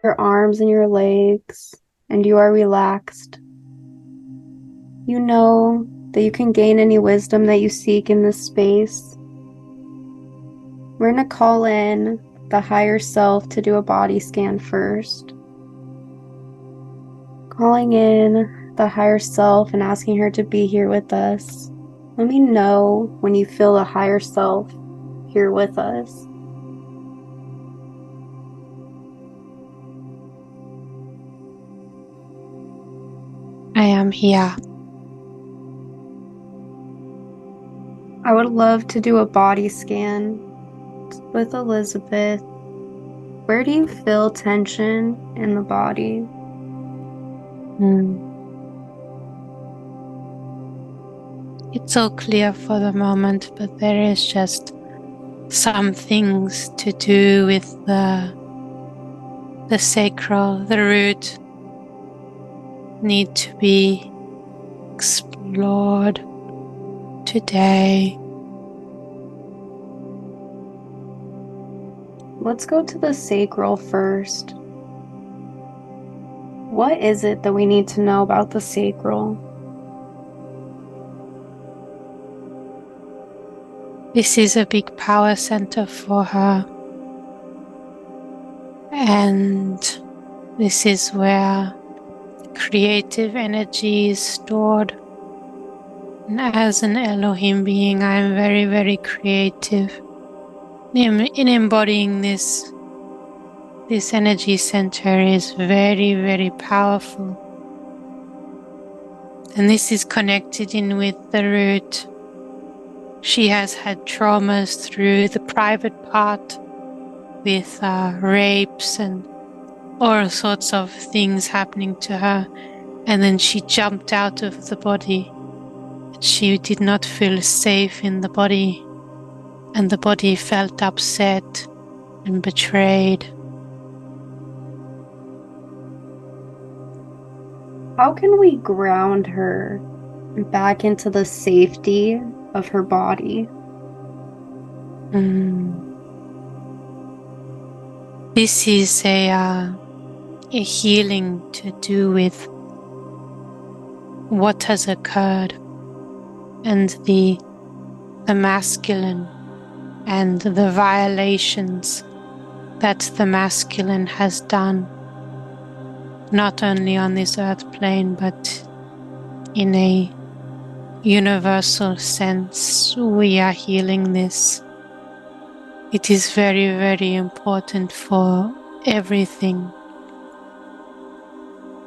your arms and your legs, and you are relaxed. You know that you can gain any wisdom that you seek in this space. We're going to call in the higher self to do a body scan first. Calling in the higher self and asking her to be here with us. Let me know when you feel the higher self here with us. I am here. I would love to do a body scan with Elizabeth. Where do you feel tension in the body? It's all clear for the moment, but there is just some things to do with the sacral, the root, need to be explored today. Let's go to the sacral first. What is it that we need to know about the sacral? This is a big power center for her. And this is where creative energy is stored. And as an Elohim being, I am very, very creative in embodying this. This energy center is very, very powerful. And this is connected in with the root. She has had traumas through the private part with rapes and all sorts of things happening to her. And then she jumped out of the body. She did not feel safe in the body. And the body felt upset and betrayed. How can we ground her back into the safety of her body? This is a healing to do with what has occurred and the masculine and the violations that the masculine has done, not only on this earth plane, but in a universal sense. We are healing this. It is very, very important for everything.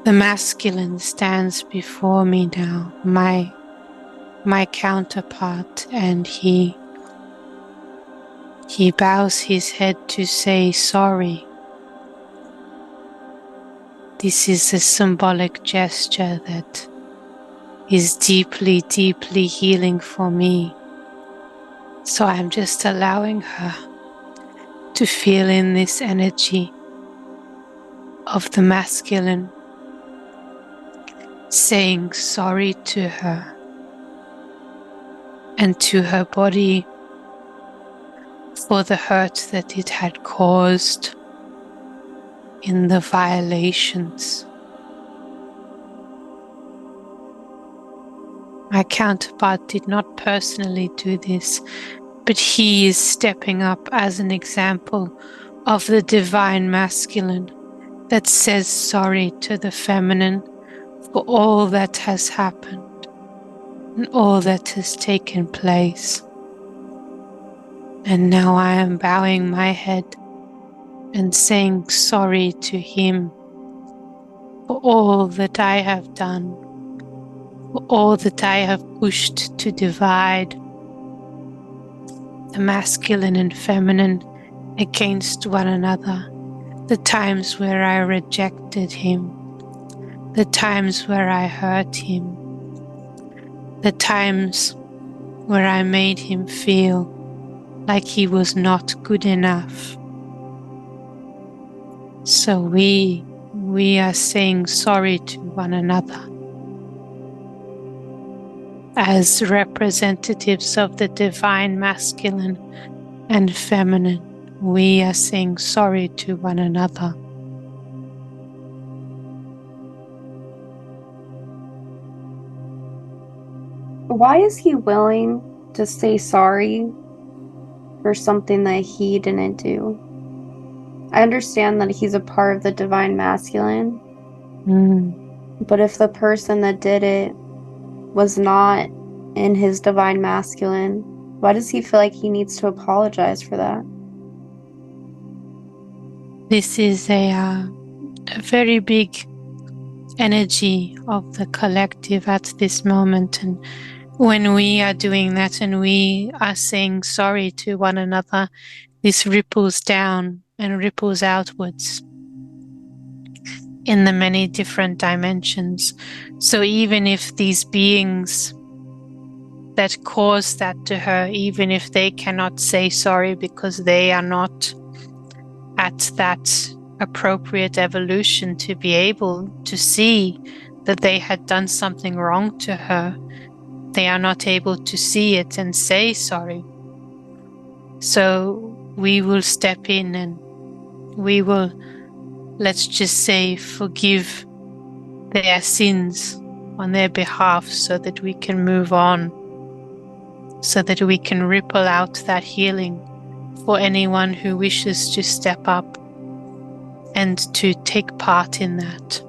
The masculine stands before me now, my counterpart, and he bows his head to say sorry. This is a symbolic gesture that is deeply, deeply healing for me. So I'm just allowing her to feel in this energy of the masculine, saying sorry to her and to her body for the hurt that it had caused in the violations. My counterpart did not personally do this, but he is stepping up as an example of the divine masculine that says sorry to the feminine for all that has happened and all that has taken place. And now I am bowing my head and saying sorry to him for all that I have done, for all that I have pushed to divide the masculine and feminine against one another, the times where I rejected him, the times where I hurt him, the times where I made him feel like he was not good enough. So we are saying sorry to one another. As representatives of the divine masculine and feminine, we are saying sorry to one another. Why is he willing to say sorry for something that he didn't do? I understand that he's a part of the divine masculine, but if the person that did it was not in his divine masculine, why does he feel like he needs to apologize for that? This is a very big energy of the collective at this moment. And when we are doing that and we are saying sorry to one another, this ripples down and ripples outwards in the many different dimensions. So even if these beings that cause that to her, even if they cannot say sorry because they are not at that appropriate evolution to be able to see that they had done something wrong to her, they are not able to see it and say sorry. So we will step in and we will, let's just say, forgive their sins on their behalf so that we can move on, so that we can ripple out that healing for anyone who wishes to step up and to take part in that.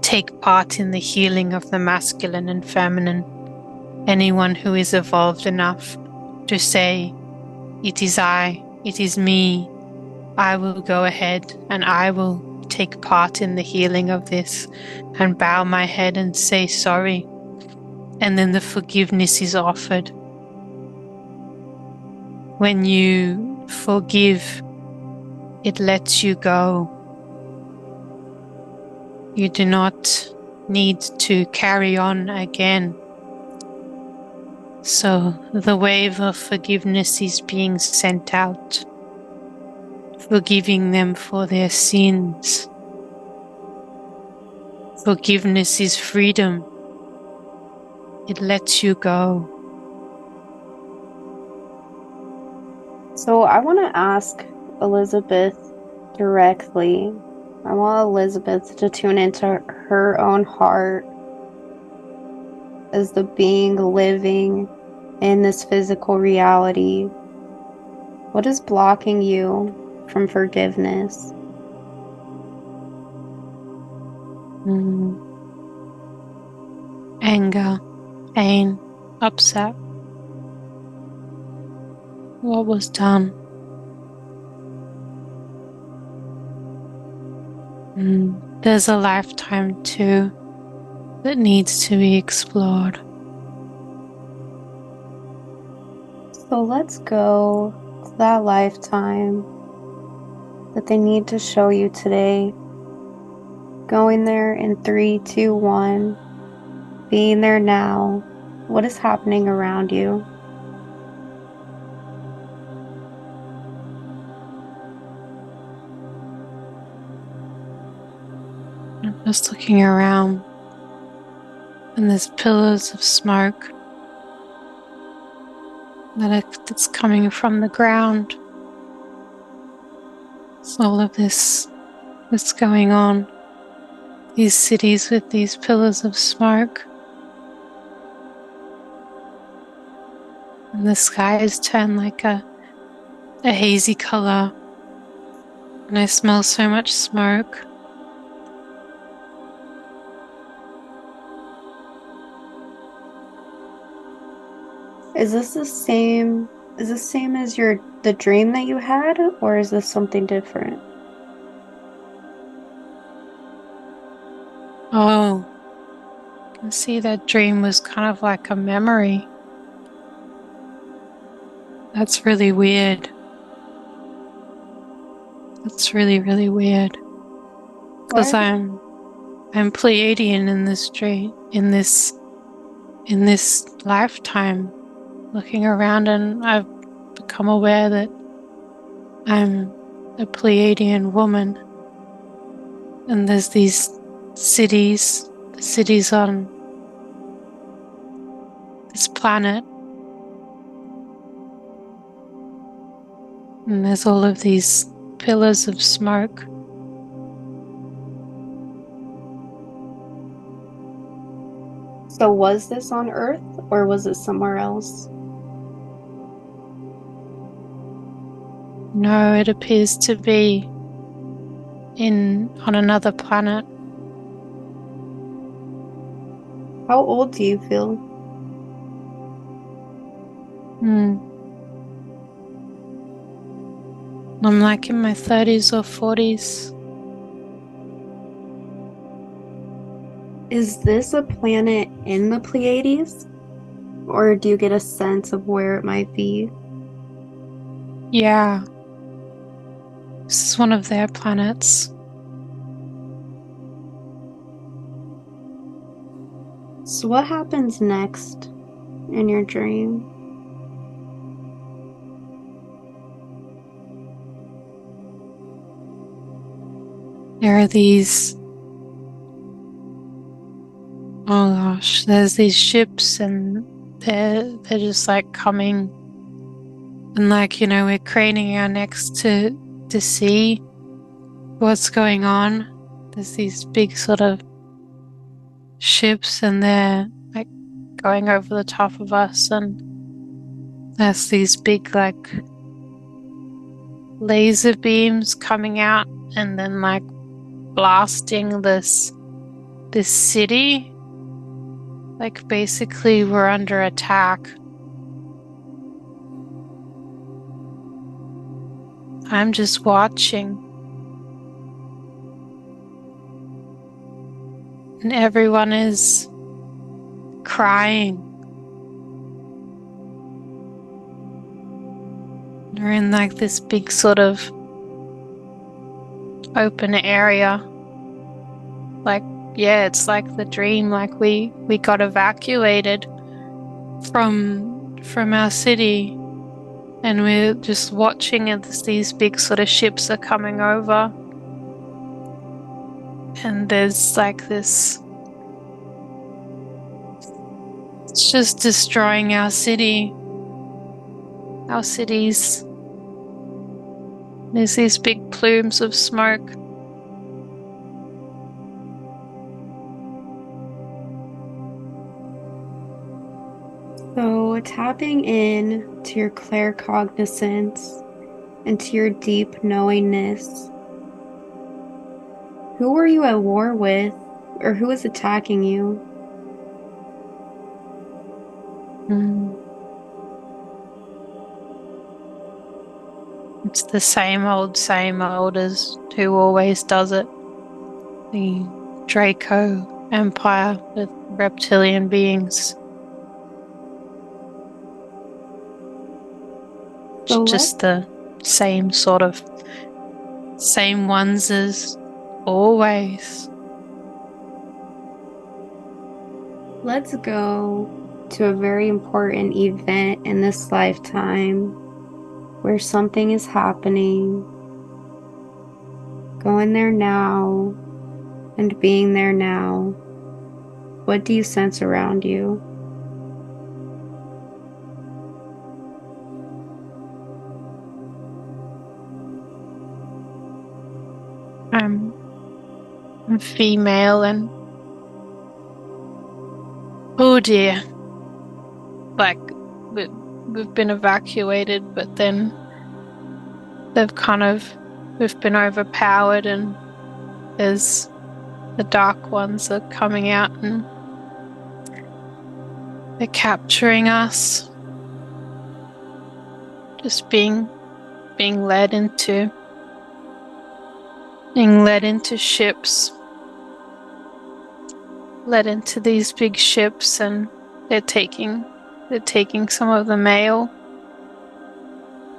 Take part in the healing of the masculine and feminine. Anyone who is evolved enough to say, it is I, it is me, I will go ahead and I will take part in the healing of this and bow my head and say sorry. And then the forgiveness is offered. When you forgive, it lets you go. You do not need to carry on again. So the wave of forgiveness is being sent out, forgiving them for their sins. Forgiveness is freedom. It lets you go. So I want to ask Elizabeth directly. I want Elizabeth to tune into her own heart as the being living in this physical reality. What is blocking you from forgiveness? Anger, pain, upset. What was done? There's a lifetime too that needs to be explored. So let's go to that lifetime that they need to show you today. Going there in 3, 2, 1. Being there now. What is happening around you? I'm just looking around and there's pillars of smoke that's coming from the ground. So all of this that's going on. These cities with these pillars of smoke. And the sky is turned like a hazy color. And I smell so much smoke. Is this the same as the dream that you had, or is this something different? Oh, I can see that dream was kind of like a memory. That's really weird. That's really, really weird. Because I'm Pleiadian in this dream, in this lifetime, looking around, and I've become aware that I'm a Pleiadian woman. And there's these cities, the cities on this planet. And there's all of these pillars of smoke. So was this on Earth or was it somewhere else? No, it appears to be on another planet. How old do you feel? Hmm. I'm like in my 30s or 40s. Is this a planet in the Pleiades? Or do you get a sense of where it might be? Yeah, this is one of their planets. So what happens next in your dream? There are these, oh gosh, there's these ships and they're just like coming and like, we're craning our necks to see what's going on. There's these big sort of ships and they're like going over the top of us, and there's these big like laser beams coming out and then like blasting this city. Like basically we're under attack. I'm just watching. And everyone is crying. We're in like this big sort of open area. Like, yeah, it's like the dream. Like we got evacuated from our city, and we're just watching as these big sort of ships are coming over. And there's like this, it's just destroying our city, our cities. There's these big plumes of smoke. So tapping in to your claircognizance and to your deep knowingness. Who were you at war with, or who is attacking you? Mm. It's the same old as who always does it. The Draco Empire with reptilian beings. So Just the same ones as always. let's go to a very important event in this lifetime where something is happening. Going there now and being there now. What do you sense around you? I'm female and oh dear, like we've been evacuated, but then we've been overpowered, and there's the dark ones are coming out and they're capturing us. Just being led into ships, led into these big ships, and they're taking some of the male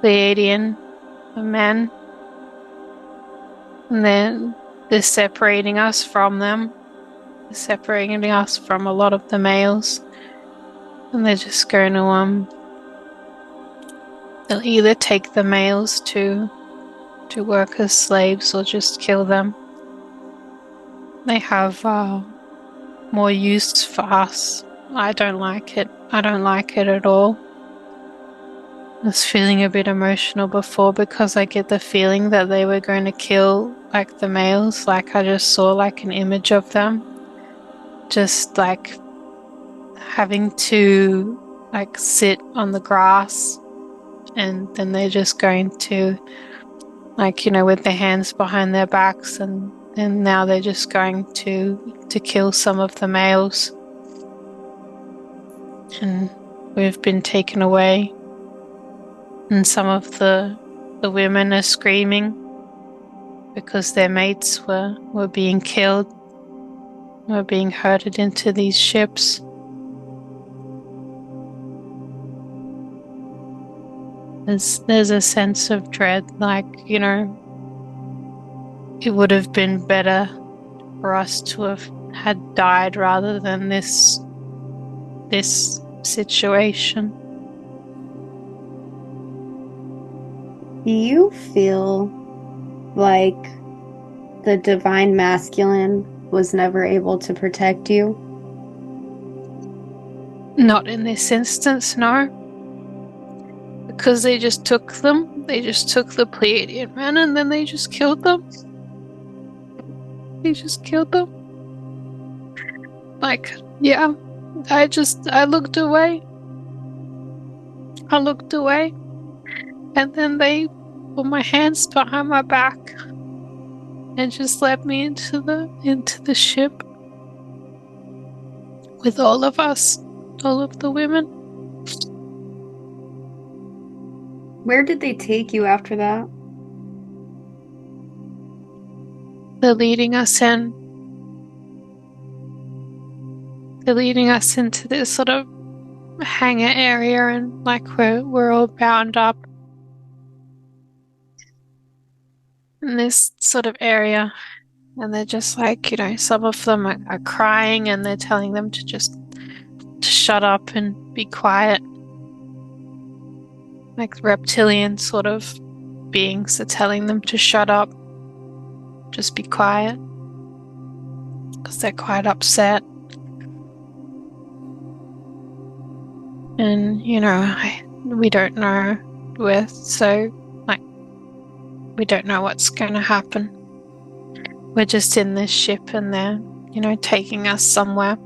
Pleiadian men, and then they're separating us from them. They're separating us from a lot of the males, and they're just going to they'll either take the males to work as slaves or just kill them. They have more use for us. I don't like it. I don't like it at all. I was feeling a bit emotional before because I get the feeling that they were going to kill like the males. Like I just saw like an image of them just like having to like sit on the grass, and then they're just going to, like, with their hands behind their backs, and now they're just going to kill some of the males. And we've been taken away, and some of the women are screaming because their mates were being killed, were being herded into these ships. There's a sense of dread, like, it would have been better for us to have had died rather than this situation. Do you feel like the divine masculine was never able to protect you? Not in this instance, no. Because they just took them. They just took the Pleiadian men and then they just killed them. They just killed them. Like, yeah, I looked away. I looked away. And then they put my hands behind my back and just led me into the ship with all of us, all of the women. Where did they take you after that? They're leading us in. They're leading us into this sort of hangar area, and like we're all bound up in this sort of area. And they're just like, some of them are crying, and they're telling them to shut up and be quiet. Like reptilian sort of beings are telling them to shut up, just be quiet, because they're quite upset. And, we don't know we don't know what's going to happen. We're just in this ship, and they're, taking us somewhere.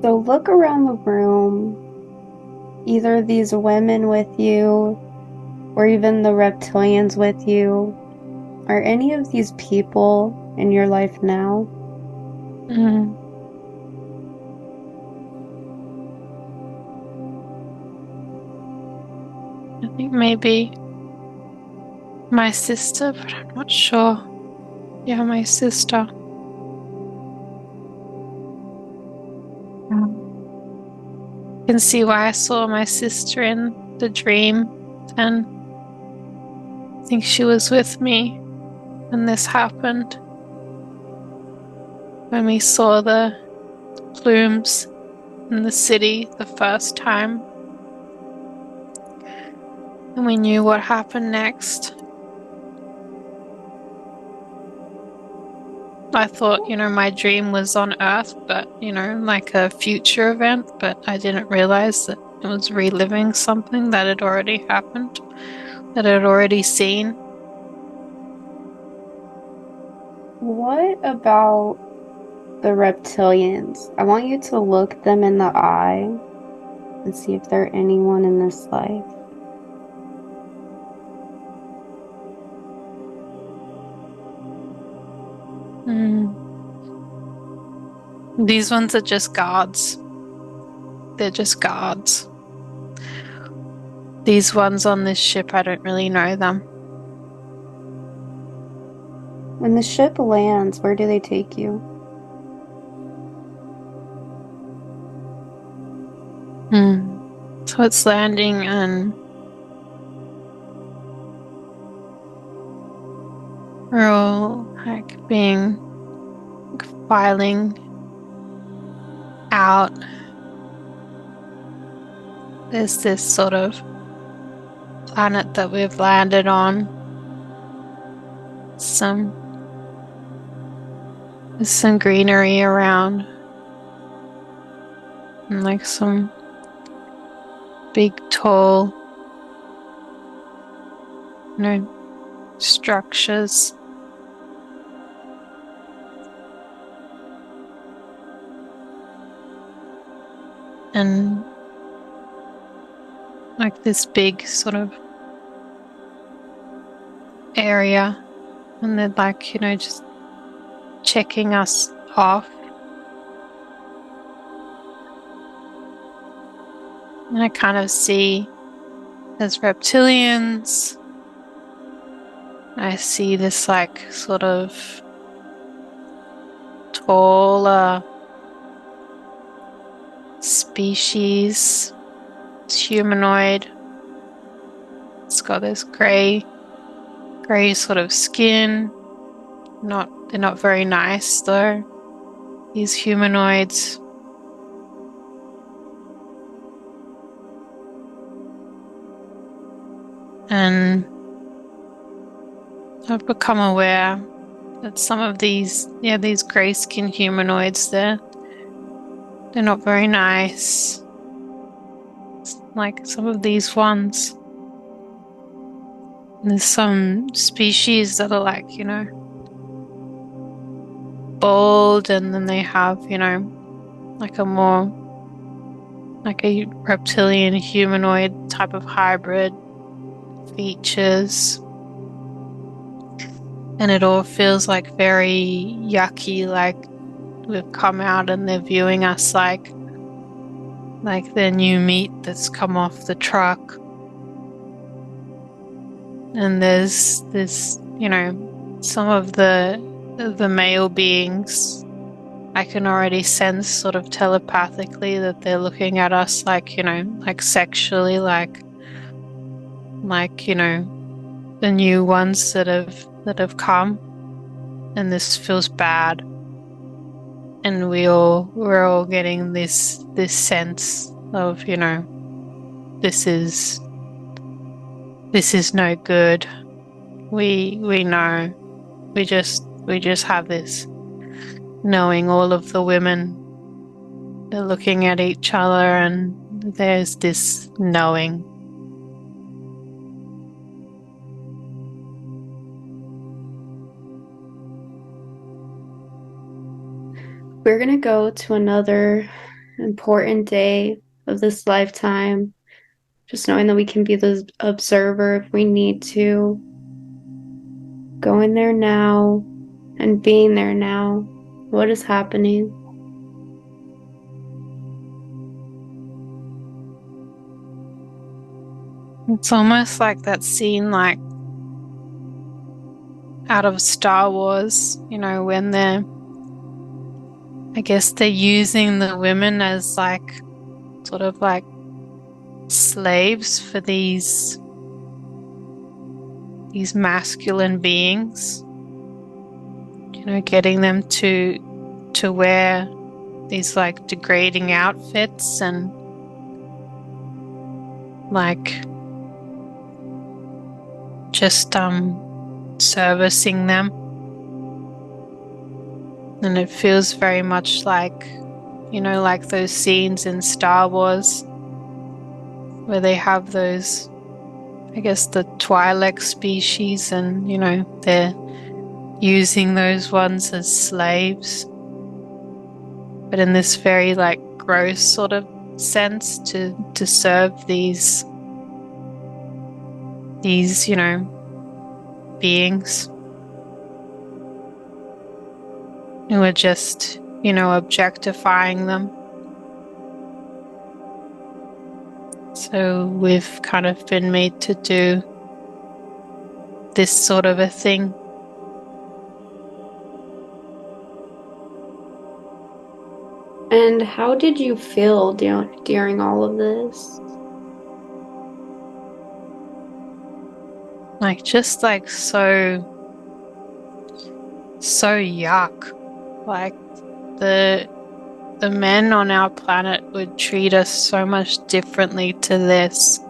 So look around the room. Either these women with you, or even the reptilians with you. Are any of these people in your life now? Mm. I think maybe my sister, but I'm not sure. Yeah, my sister. You can see why I saw my sister in the dream, and I think she was with me when this happened. When we saw the plumes in the city the first time, and we knew what happened next. I thought, my dream was on Earth, but, like a future event, but I didn't realize that it was reliving something that had already happened, that I'd already seen. What about the reptilians? I want you to look them in the eye and see if they're anyone in this life. Mm. These ones are just guards. They're just guards. These ones on this ship, I don't really know them. When the ship lands, where do they take you? So it's landing, and we're all like being filing out. There's this sort of planet that we've landed on. There's some greenery around, and like some big tall, structures. and like this big sort of area, and they're like, just checking us off. And I kind of see there's reptilians. I see this like sort of taller species. It's humanoid. It's got this gray sort of skin. They're not very nice though, these humanoids. And I've become aware that some of these gray-skinned humanoids, they're not very nice. Like some of these ones. There's some species that are like, bald, and then they have, like a more, like a reptilian humanoid type of hybrid features. And it all feels like very yucky, like we've come out and they're viewing us like their new meat that's come off the truck. And there's this, some of the male beings, I can already sense sort of telepathically that they're looking at us like, like sexually, like, the new ones that have come, and this feels bad. And we're all getting this sense of, this is no good. We know. We just have this knowing. All of the women, they're looking at each other, and there's this knowing. We're going to go to another important day of this lifetime, just knowing that we can be the observer if we need to. Going there now and being there now. What is happening? It's almost like that scene, like out of Star Wars, when I guess they're using the women as like sort of like slaves for these masculine beings, getting them to wear these like degrading outfits and like just servicing them. And it feels very much like, like those scenes in Star Wars where they have those, I guess, the Twi'lek species, and, they're using those ones as slaves. But in this very, like, gross sort of sense to serve these, beings who are just, objectifying them. So we've kind of been made to do this sort of a thing. And how did you feel during all of this? Like, just like so yuck. Like the men on our planet would treat us so much differently to this.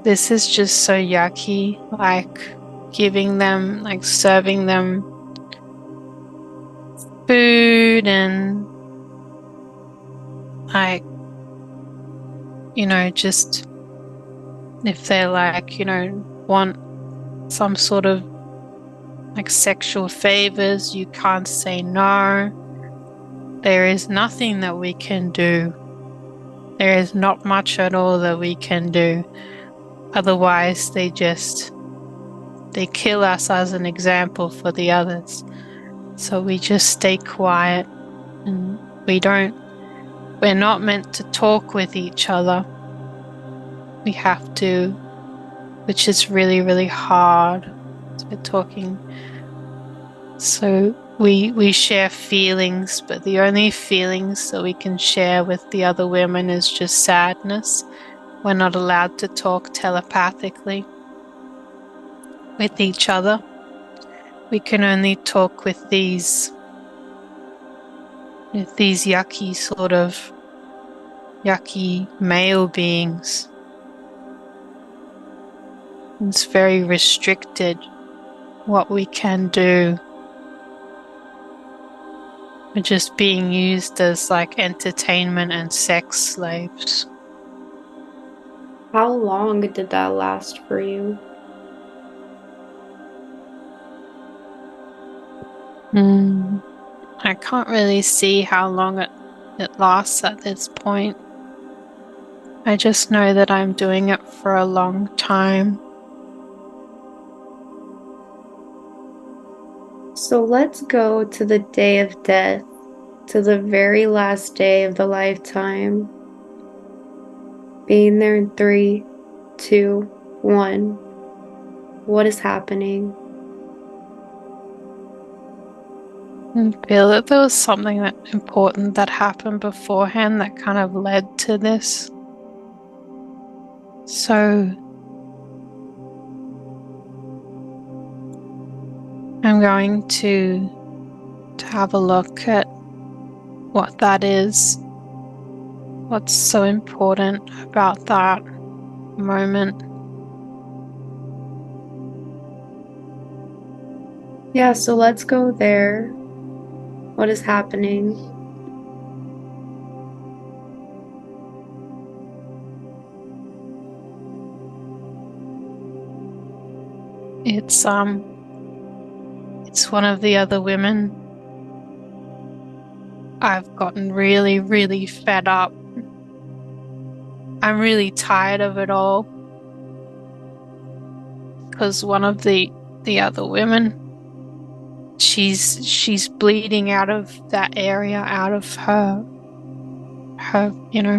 This is just so yucky. Like giving them, like serving them food, and like, just if they're like, want some sort of like sexual favors, you can't say no. There is nothing that we can do. There is not much at all that we can do. Otherwise, they kill us as an example for the others. So we just stay quiet, and we're not meant to talk with each other. We have to, which is really, really hard. So talking. So we share feelings, but the only feelings that we can share with the other women is just sadness. We're not allowed to talk telepathically with each other. We can only talk with these yucky male beings. It's very restricted what we can do. We're just being used as like entertainment and sex slaves. How long did that last for you? I can't really see how long it lasts at this point. I just know that I'm doing it for a long time. So let's go to the day of death, to the very last day of the lifetime. Being there in 3, 2, 1. What is happening? I feel that there was something important that happened beforehand that kind of led to this. So I'm going to have a look at what that is. What's so important about that moment? Yeah, so let's go there. What is happening? It's one of the other women. I've gotten really, really fed up. I'm really tired of it all. Because one of the other women, she's bleeding out of that area, out of her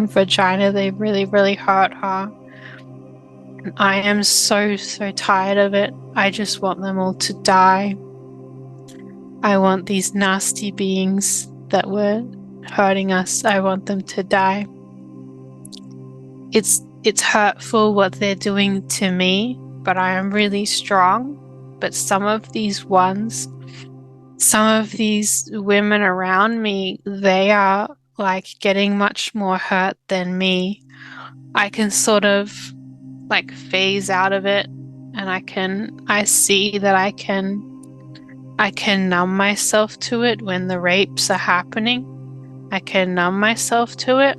vagina. They really, really hurt her. And I am so, so tired of it. I just want them all to die. I want these nasty beings that were hurting us, I want them to die. It's hurtful what they're doing to me, but I am really strong. But some of these women around me, they are like getting much more hurt than me. I can sort of like phase out of it, and I see that I can numb myself to it when the rapes are happening. I can numb myself to it.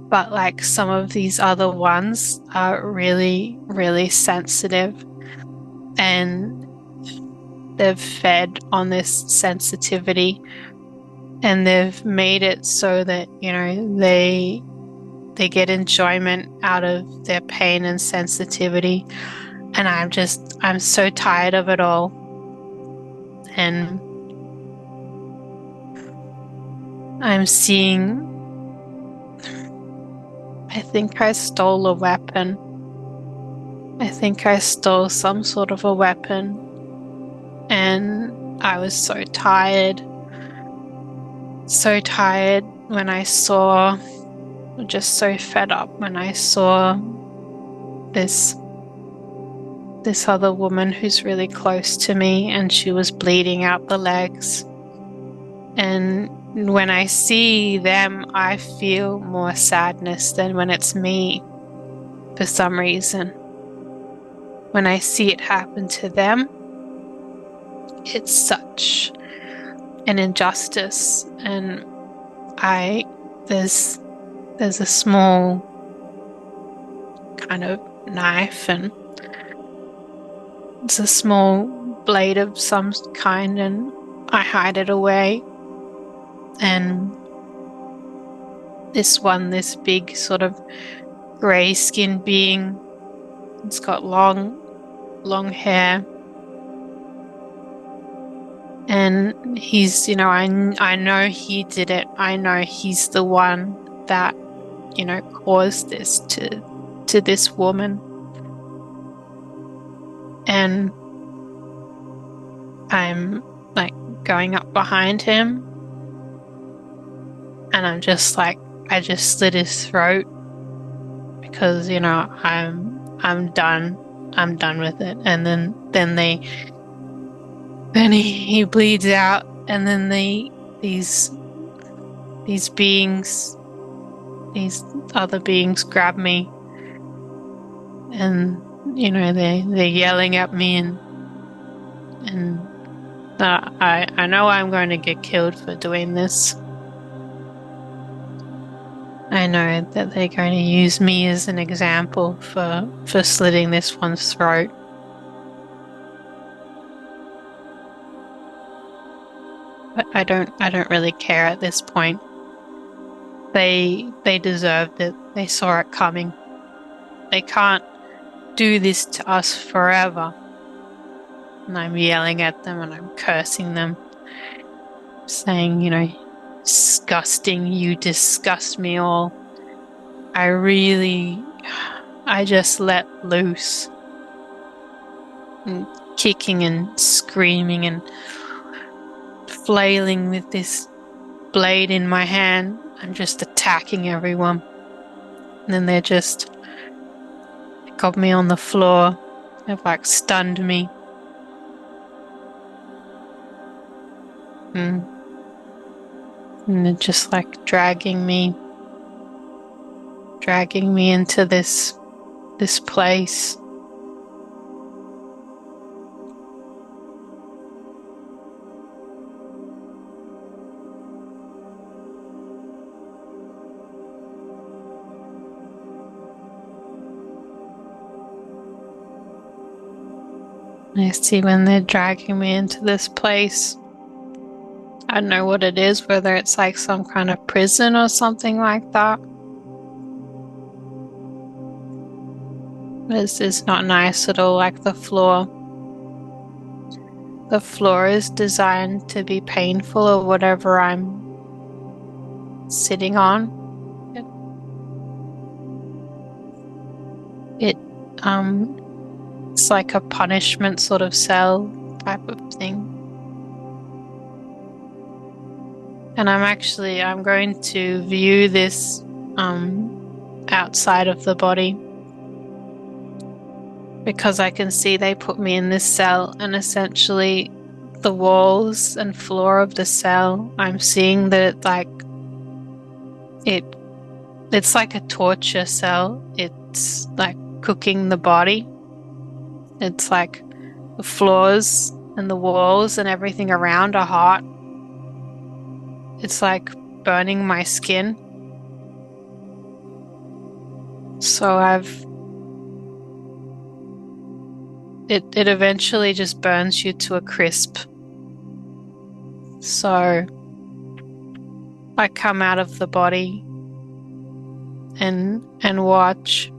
But like some of these other ones are really, really sensitive, and they've fed on this sensitivity, and they've made it so that, they get enjoyment out of their pain and sensitivity. And I'm so tired of it all. And I'm seeing, I think I stole a weapon. I think I stole some sort of a weapon. And I was so tired when I saw, just so fed up when I saw this other woman who's really close to me, and she was bleeding out the legs. And when I see them, I feel more sadness than when it's me, for some reason. When I see it happen to them, it's such an injustice. And there's a small kind of knife, and it's a small blade of some kind, and I hide it away. And this big sort of grey skinned being. It's got long hair. And he's, I know he did it. I know he's the one that, caused this to this woman. And I'm like going up behind him, and I'm just like, I just slit his throat because, I'm done. I'm done with it. And then he bleeds out, and then these beings, these other beings grab me, and they're yelling at me, and I know I'm going to get killed for doing this. I know that they're going to use me as an example for slitting this one's throat. But I don't really care at this point. They deserved it. They saw it coming. They can't do this to us forever. And I'm yelling at them and I'm cursing them, saying, disgusting, you disgust me all. I just let loose, and kicking and screaming and flailing with this blade in my hand. I'm just attacking everyone. And then they got me on the floor. They've like stunned me. And they're just like dragging me into this place. I see when they're dragging me into this place, I don't know what it is, whether it's like some kind of prison or something like that. This is not nice at all, like the floor. The floor is designed to be painful, or whatever I'm sitting on. It's like a punishment sort of cell type of thing. And I'm going to view this outside of the body, because I can see they put me in this cell, and essentially the walls and floor of the cell, I'm seeing that it's like a torture cell. It's like cooking the body. It's like the floors and the walls and everything around are hot. It's like burning my skin. So it eventually just burns you to a crisp. So I come out of the body and watch.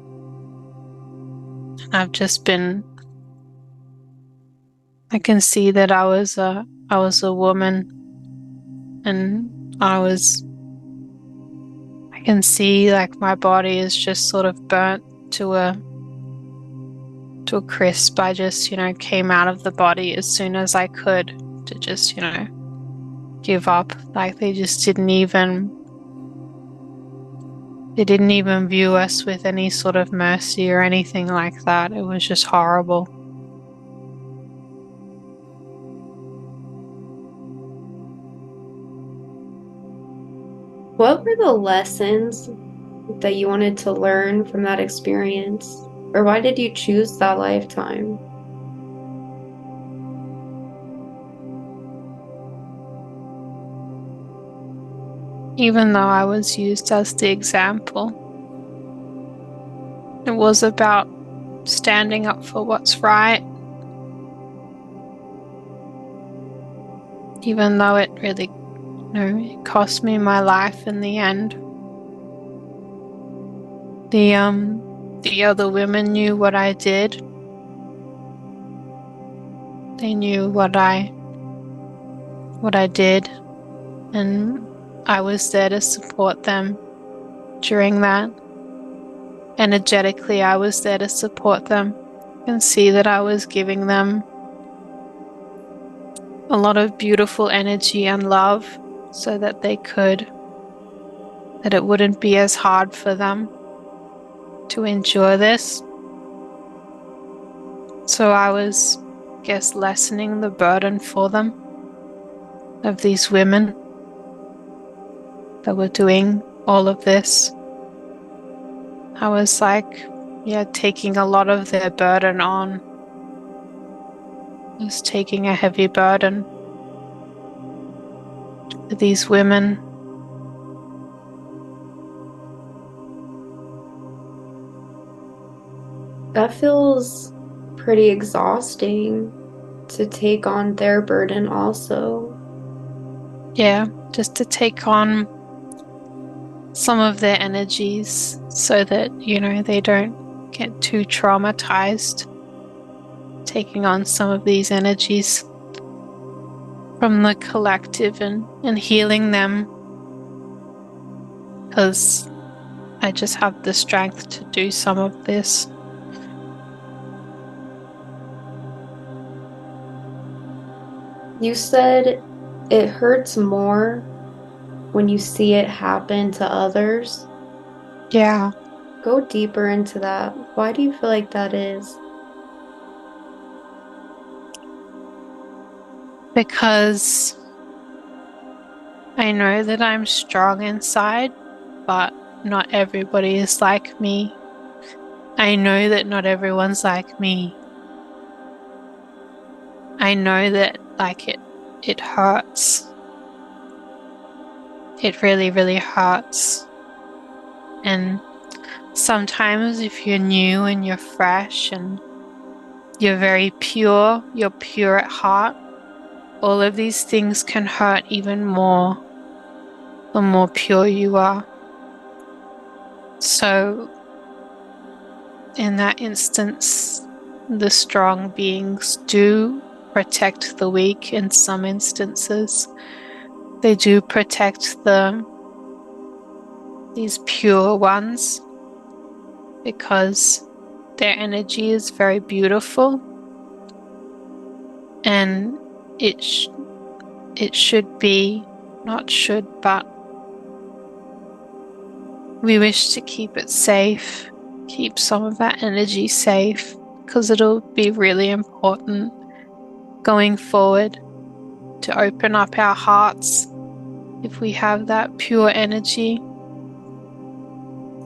I've just been, I can see that I was a woman, and I can see like my body is just sort of burnt to a crisp. I just, came out of the body as soon as I could to just, give up. Like they didn't even view us with any sort of mercy or anything like that. It was just horrible. What were the lessons that you wanted to learn from that experience? Or why did you choose that lifetime? Even though I was used as the example, it was about standing up for what's right. Even though it really, it cost me my life in the end. The other women knew what I did. They knew what I did, and I was there to support them during that. Energetically, I was there to support them and see that I was giving them a lot of beautiful energy and love so that that it wouldn't be as hard for them to endure this. So I was, I guess, lessening the burden for them of these women that were doing all of this. I was like, yeah, taking a lot of their burden on. I was taking a heavy burden for these women. That feels pretty exhausting to take on their burden also. Yeah, just to take on some of their energies so that, they don't get too traumatized taking on some of these energies from the collective and healing them, because I just have the strength to do some of this. You said it hurts more when you see it happen to others. Yeah, Go deeper into that. Why do you feel like that is? because I know that I'm strong inside, but not everybody is like me. I know that not everyone's like me. I know that it hurts. It really, really hurts. And sometimes if you're new and you're fresh and you're very pure, you're pure at heart, all of these things can hurt even more the more pure you are. So in that instance, the strong beings do protect the weak in some instances. They do protect these pure ones because their energy is very beautiful, and it should be, not should, but we wish to keep it safe, keep some of that energy safe, because it'll be really important going forward to open up our hearts if we have that pure energy,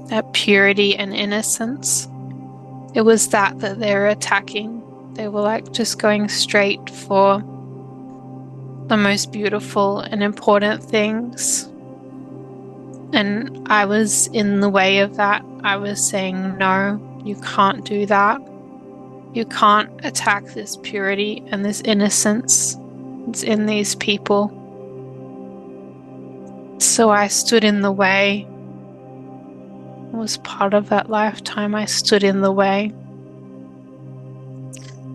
that purity and innocence. It was that they were attacking. They were like just going straight for the most beautiful and important things. And I was in the way of that. I was saying, no, you can't do that. You can't attack this purity and this innocence. It's in these people. So I stood in the way. It was part of that lifetime. I stood in the way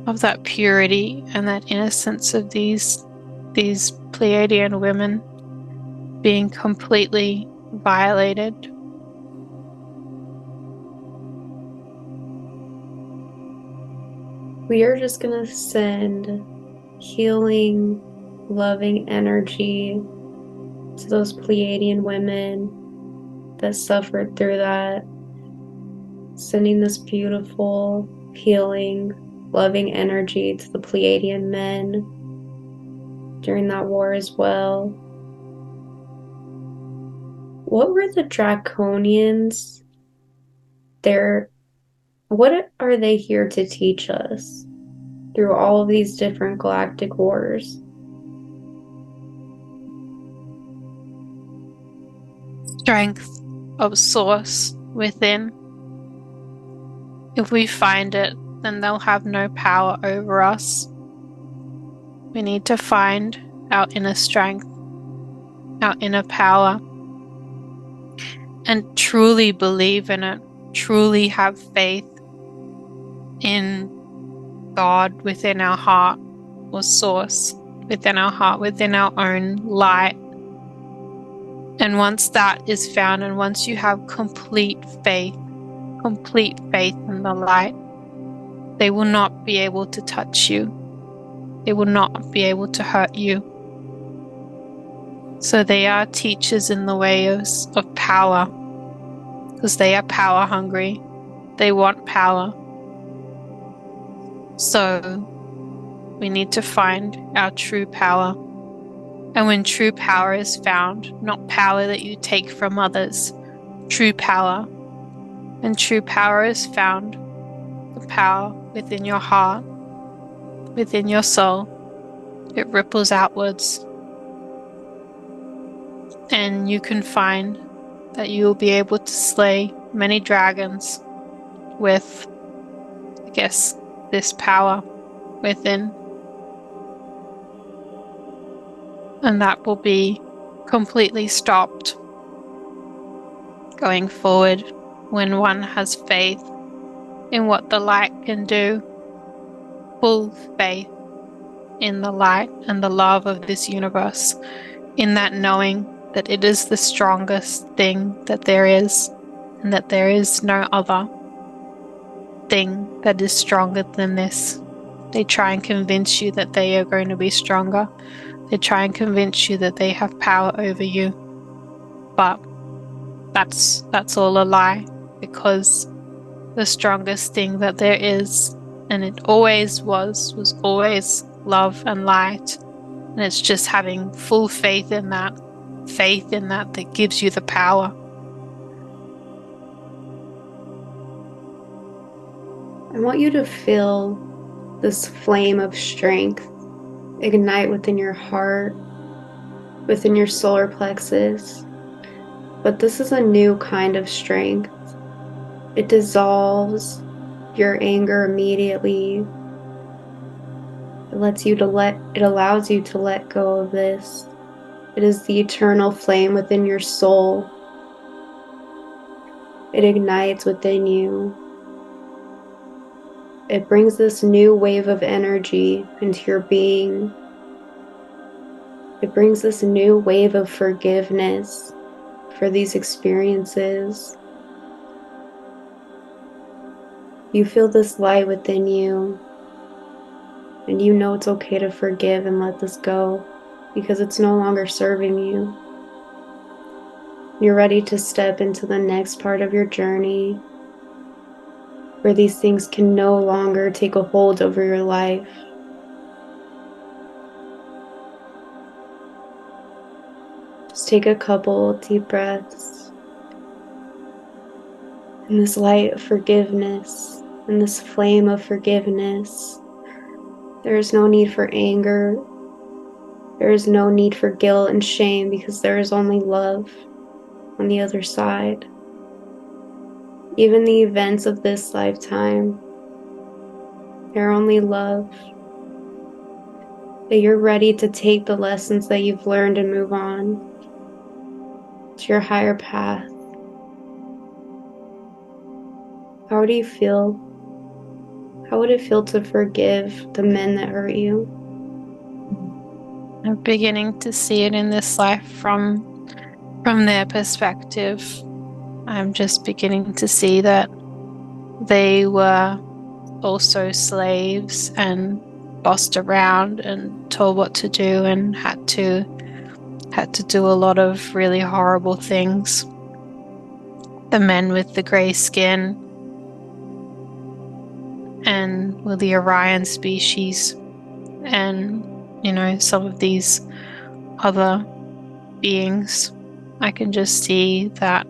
of that purity and that innocence of these Pleiadian women being completely violated. We are just going to send healing, loving energy to those Pleiadian women that suffered through that. Sending this beautiful, healing, loving energy to the Pleiadian men during that war as well. What were the Draconians? What are they here to teach us through all of these different galactic wars? Strength of source within. If we find it, then they'll have no power over us. We need to find our inner strength, our inner power, and truly believe in it. truly have faith in God within our heart, or source within our heart, within our own light. And once that is found, and once you have complete faith in the light, they will not be able to touch you. They will not be able to hurt you. So they are teachers in the way of power, because they are power hungry. They want power. So we need to find our true power. And when true power is found, not power that you take from others, true power. And true power is found, the power within your heart, within your soul. It ripples outwards. And you can find that you will be able to slay many dragons with, I guess, this power within. And that will be completely stopped going forward when one has faith in what the light can do, full faith in the light and the love of this universe, in that knowing that it is the strongest thing that there is, and that there is no other thing that is stronger than this. They try and convince you that they are going to be stronger. They try and convince you that they have power over you. But that's all a lie, because the strongest thing that there is, and it always was always love and light. And it's just having full faith in that that gives you the power. I want you to feel this flame of strength ignite within your heart, within your solar plexus. But this is a new kind of strength. It dissolves your anger immediately. It allows you to let go of this. It is the eternal flame within your soul. It ignites within you. It brings this new wave of energy into your being. It brings this new wave of forgiveness for these experiences. You feel this light within you, and you know it's okay to forgive and let this go, because it's no longer serving you. You're ready to step into the next part of your journey, where these things can no longer take a hold over your life. Just take a couple deep breaths. And this light of forgiveness, and this flame of forgiveness, there is no need for anger. There is no need for guilt and shame, because there is only love on the other side. Even the events of this lifetime, they're only love. That you're ready to take the lessons that you've learned and move on to your higher path. How do you feel? How would it feel to forgive the men that hurt you? I'm beginning to see it in this life from their perspective. I'm just beginning to see that they were also slaves and bossed around and told what to do, and had to do a lot of really horrible things. The men with the grey skin and with the Orion species, and some of these other beings, I can just see that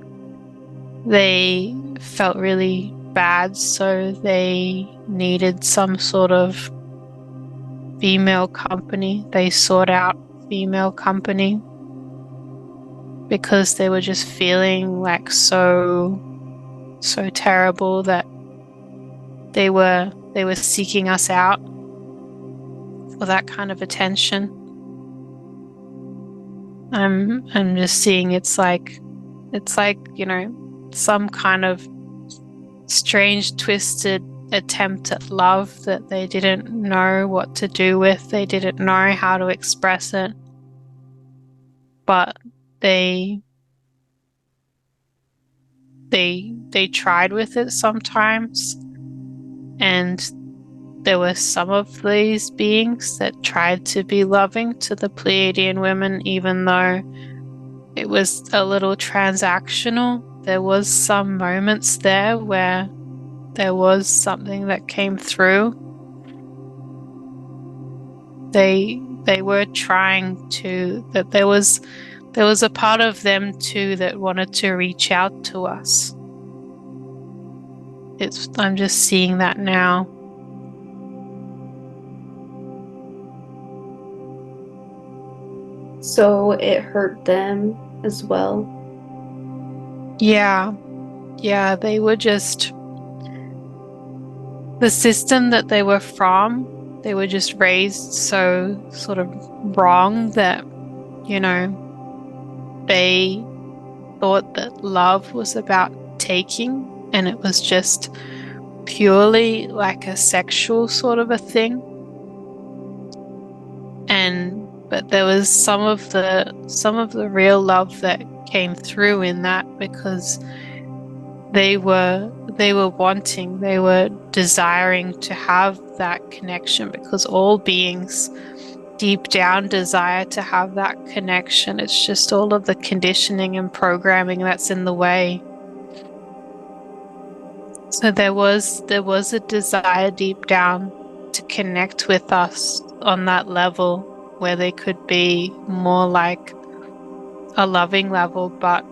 they felt really bad, so they needed some sort of female company. They sought out female company because they were just feeling like so terrible that they were seeking us out for that kind of attention. I'm just seeing it's like some kind of strange, twisted attempt at love that they didn't know what to do with. They didn't know how to express it, but they tried with it sometimes. And there were some of these beings that tried to be loving to the Pleiadian women, even though it was a little transactional. There was some moments there where there was something that came through. They were trying to, that there was a part of them too that wanted to reach out to us. I'm just seeing that now. So it hurt them as well. Yeah, they were just the system that they were from. They were just raised so sort of wrong that, they thought that love was about taking, and it was just purely like a sexual sort of a thing. But there was some of the real love that came through in that, because they were desiring to have that connection, because all beings deep down desire to have that connection. It's just all of the conditioning and programming that's in the way. So there was a desire deep down to connect with us on that level, where they could be more like a loving level, but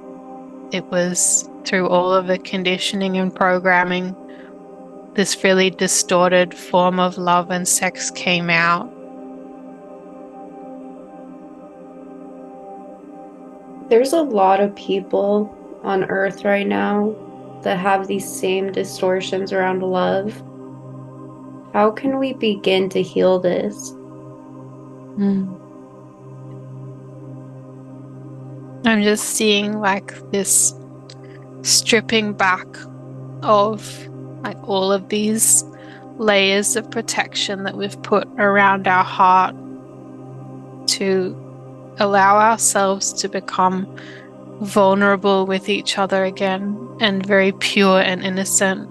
it was through all of the conditioning and programming, this really distorted form of love and sex came out. There's a lot of people on Earth right now that have these same distortions around love. How can we begin to heal this? I'm just seeing like this stripping back of like all of these layers of protection that we've put around our heart to allow ourselves to become vulnerable with each other again and very pure and innocent.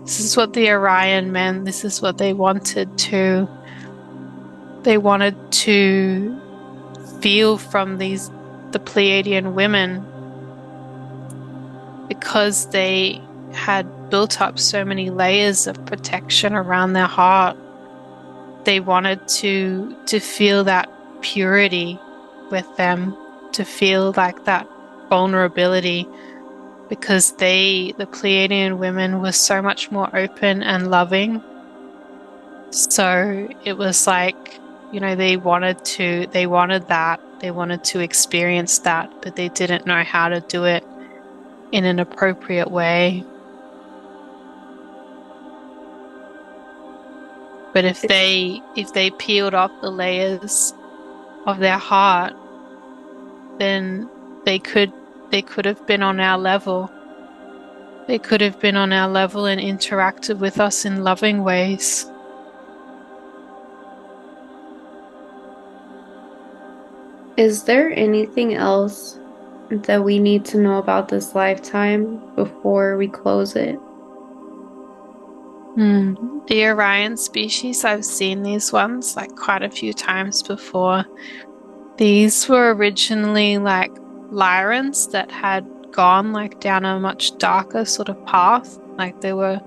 This is what the Orion meant. This is what they wanted to feel from the Pleiadian women, because they had built up so many layers of protection around their heart. They wanted to feel that purity with them, to feel like that vulnerability, because the Pleiadian women were so much more open and loving. So it was like, they wanted that. They wanted to experience that, but they didn't know how to do it in an appropriate way. But if they peeled off the layers of their heart, then they could have been on our level. They could have been on our level and interacted with us in loving ways. Is there anything else that we need to know about this lifetime before we close it? The Orion species, I've seen these ones like quite a few times before. These were originally like Lyrans that had gone like down a much darker sort of path. Like they were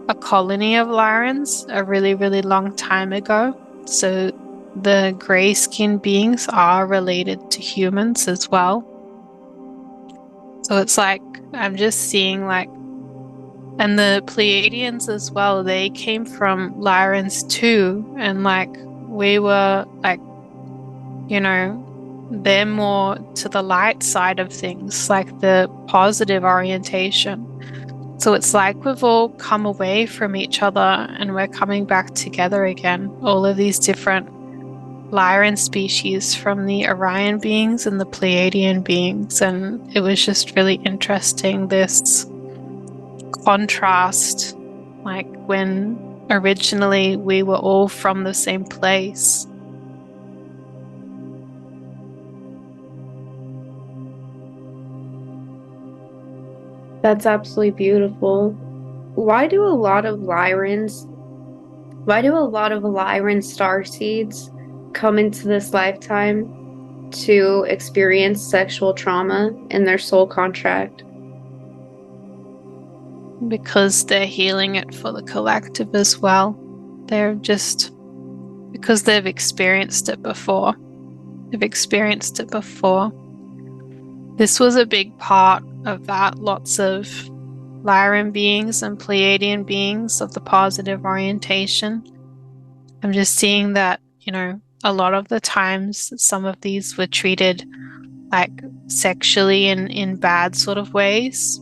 a colony of Lyrans a really, really long time ago. So the gray skinned beings are related to humans as well. So it's like, I'm just seeing like, and the Pleiadians as well, they came from Lyrans too. And like, we were like, they're more to the light side of things, like the positive orientation. So it's like we've all come away from each other and we're coming back together again. All of these different Lyran species from the Orion beings and the Pleiadian beings. And it was just really interesting, this contrast, like when originally we were all from the same place. That's absolutely beautiful. Why do a lot of Lyran star seeds come into this lifetime to experience sexual trauma in their soul contract? Because they're healing it for the collective as well. They're just because they've experienced it before. This was a big part of that. Lots of Lyran beings and Pleiadian beings of the positive orientation. I'm just seeing that, a lot of the times some of these were treated like sexually in bad sort of ways.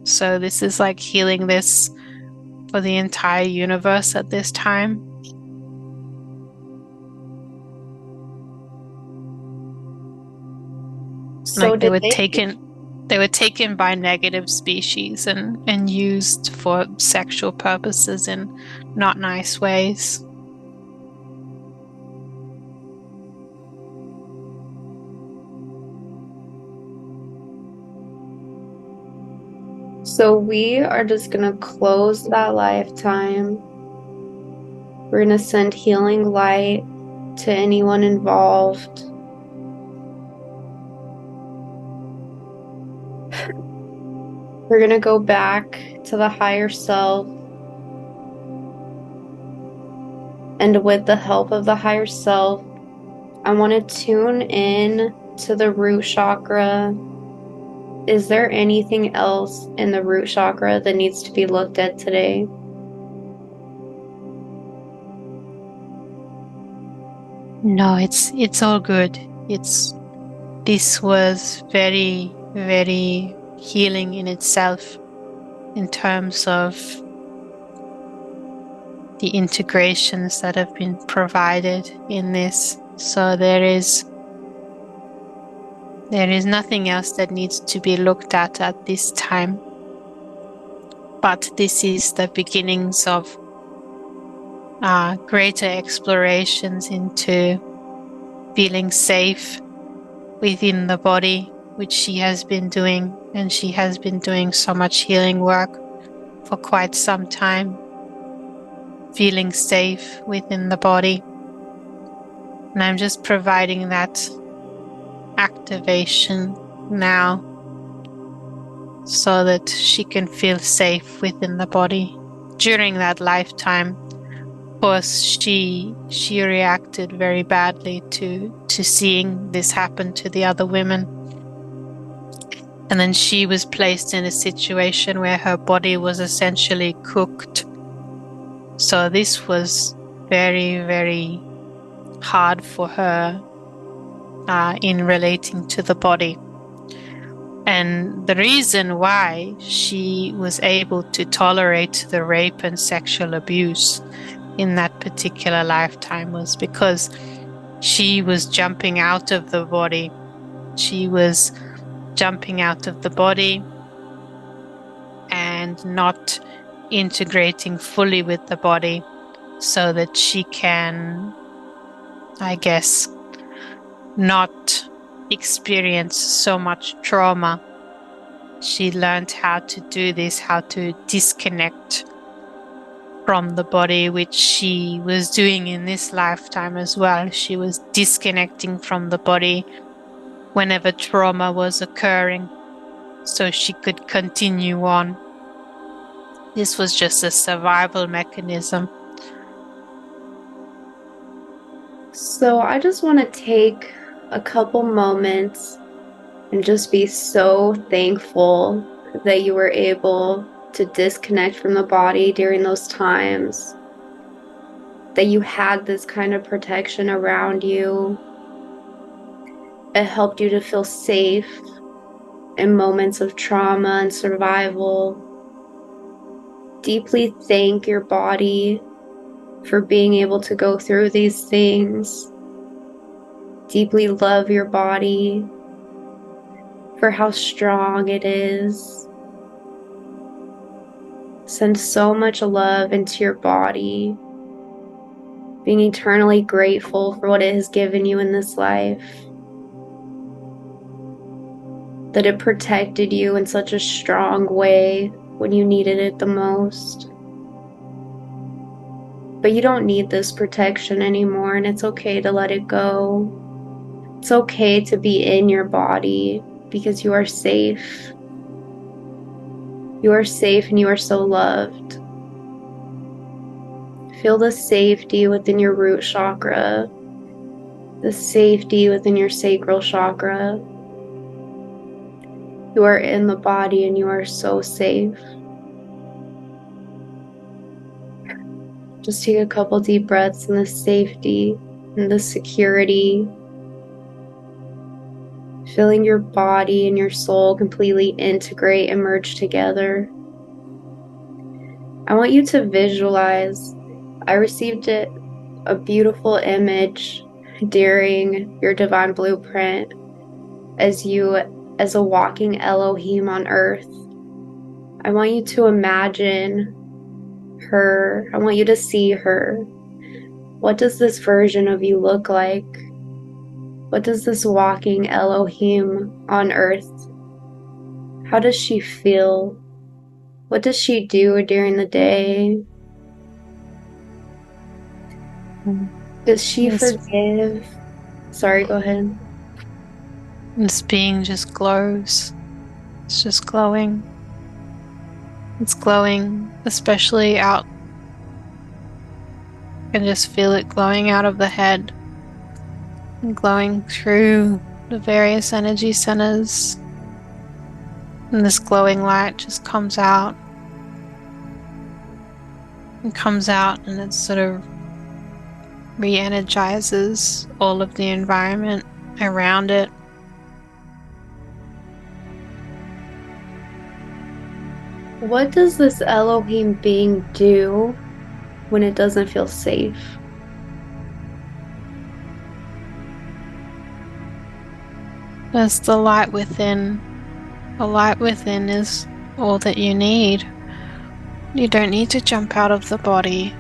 So this is like healing this for the entire universe at this time. So Like they did were they taken by negative species and used for sexual purposes in not nice ways. So we are just gonna close that lifetime. We're gonna send healing light to anyone involved. We're gonna go back to the higher self. And with the help of the higher self, I want to tune in to the root chakra. Is there anything else in the root chakra that needs to be looked at today? No, it's all good. This was very, very healing in itself in terms of the integrations that have been provided in this. So there is nothing else that needs to be looked at this time. But this is the beginnings of greater explorations into feeling safe within the body, which she has been doing, and she has been doing so much healing work for quite some time, feeling safe within the body. And I'm just providing that activation now so that she can feel safe within the body. During that lifetime, of course, she reacted very badly to seeing this happen to the other women. And then she was placed in a situation where her body was essentially cooked. So this was very, very hard for her in relating to the body. And the reason why she was able to tolerate the rape and sexual abuse in that particular lifetime was because she was jumping out of the body. She was jumping out of the body and not integrating fully with the body so that she can, I guess, not experience so much trauma. She learned how to do this, how to disconnect from the body, which she was doing in this lifetime as well. She was disconnecting from the body whenever trauma was occurring so she could continue on. This was just a survival mechanism. So I just want to take a couple moments and just be so thankful that you were able to disconnect from the body during those times, that you had this kind of protection around you. It helped you to feel safe in moments of trauma and survival. Deeply thank your body for being able to go through these things. Deeply love your body for how strong it is. Send so much love into your body, being eternally grateful for what it has given you in this life, that it protected you in such a strong way when you needed it the most. But you don't need this protection anymore, and it's okay to let it go. It's okay to be in your body because you are safe. You are safe and you are so loved. Feel the safety within your root chakra, the safety within your sacral chakra. You are in the body and you are so safe. Just take a couple deep breaths in the safety and the security, feeling your body and your soul completely integrate and merge together. I want you to visualize. I received a beautiful image during your divine blueprint as a walking Elohim on earth. I want you to imagine her. I want you to see her. What does this version of you look like? What does this walking Elohim on earth? How does she feel? What does she do during the day? Does she forgive? Sorry, go ahead. This being just glows. It's just glowing. It's glowing, especially out. You can just feel it glowing out of the head and glowing through the various energy centers. And this glowing light just comes out. It comes out and it sort of re-energizes all of the environment around it. What does this Elohim being do when it doesn't feel safe? There's the light within. The light within is all that you need. You don't need to jump out of the body.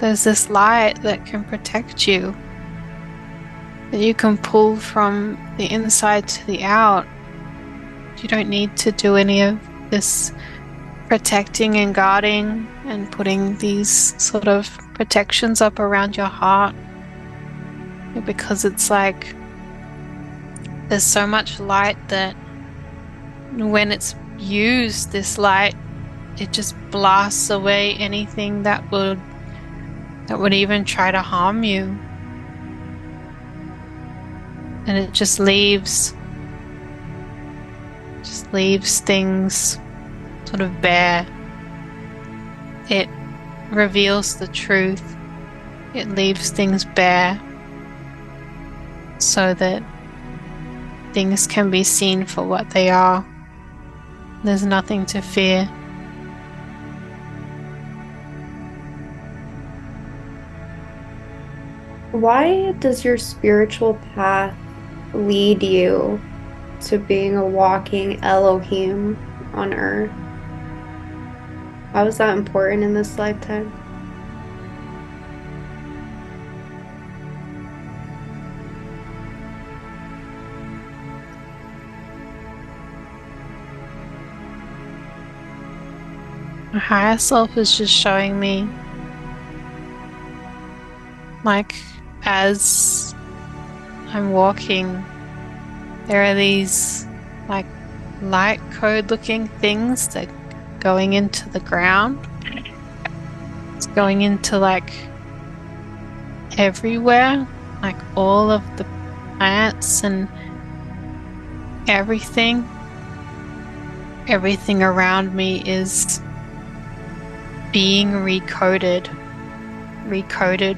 There's this light that can protect you, that you can pull from the inside to the out. You don't need to do any of this protecting and guarding and putting these sort of protections up around your heart, because it's like there's so much light that when it's used, this light, it just blasts away anything that would even try to harm you. And it just leaves things sort of bare. It reveals the truth. It leaves things bare so that things can be seen for what they are. There's nothing to fear. Why does your spiritual path lead you to being a walking Elohim on earth? How is that important in this lifetime? My higher self is just showing me, like, as I'm walking, there are these like light code looking things that are going into the ground. It's going into like everywhere, like all of the plants and everything around me is being recoded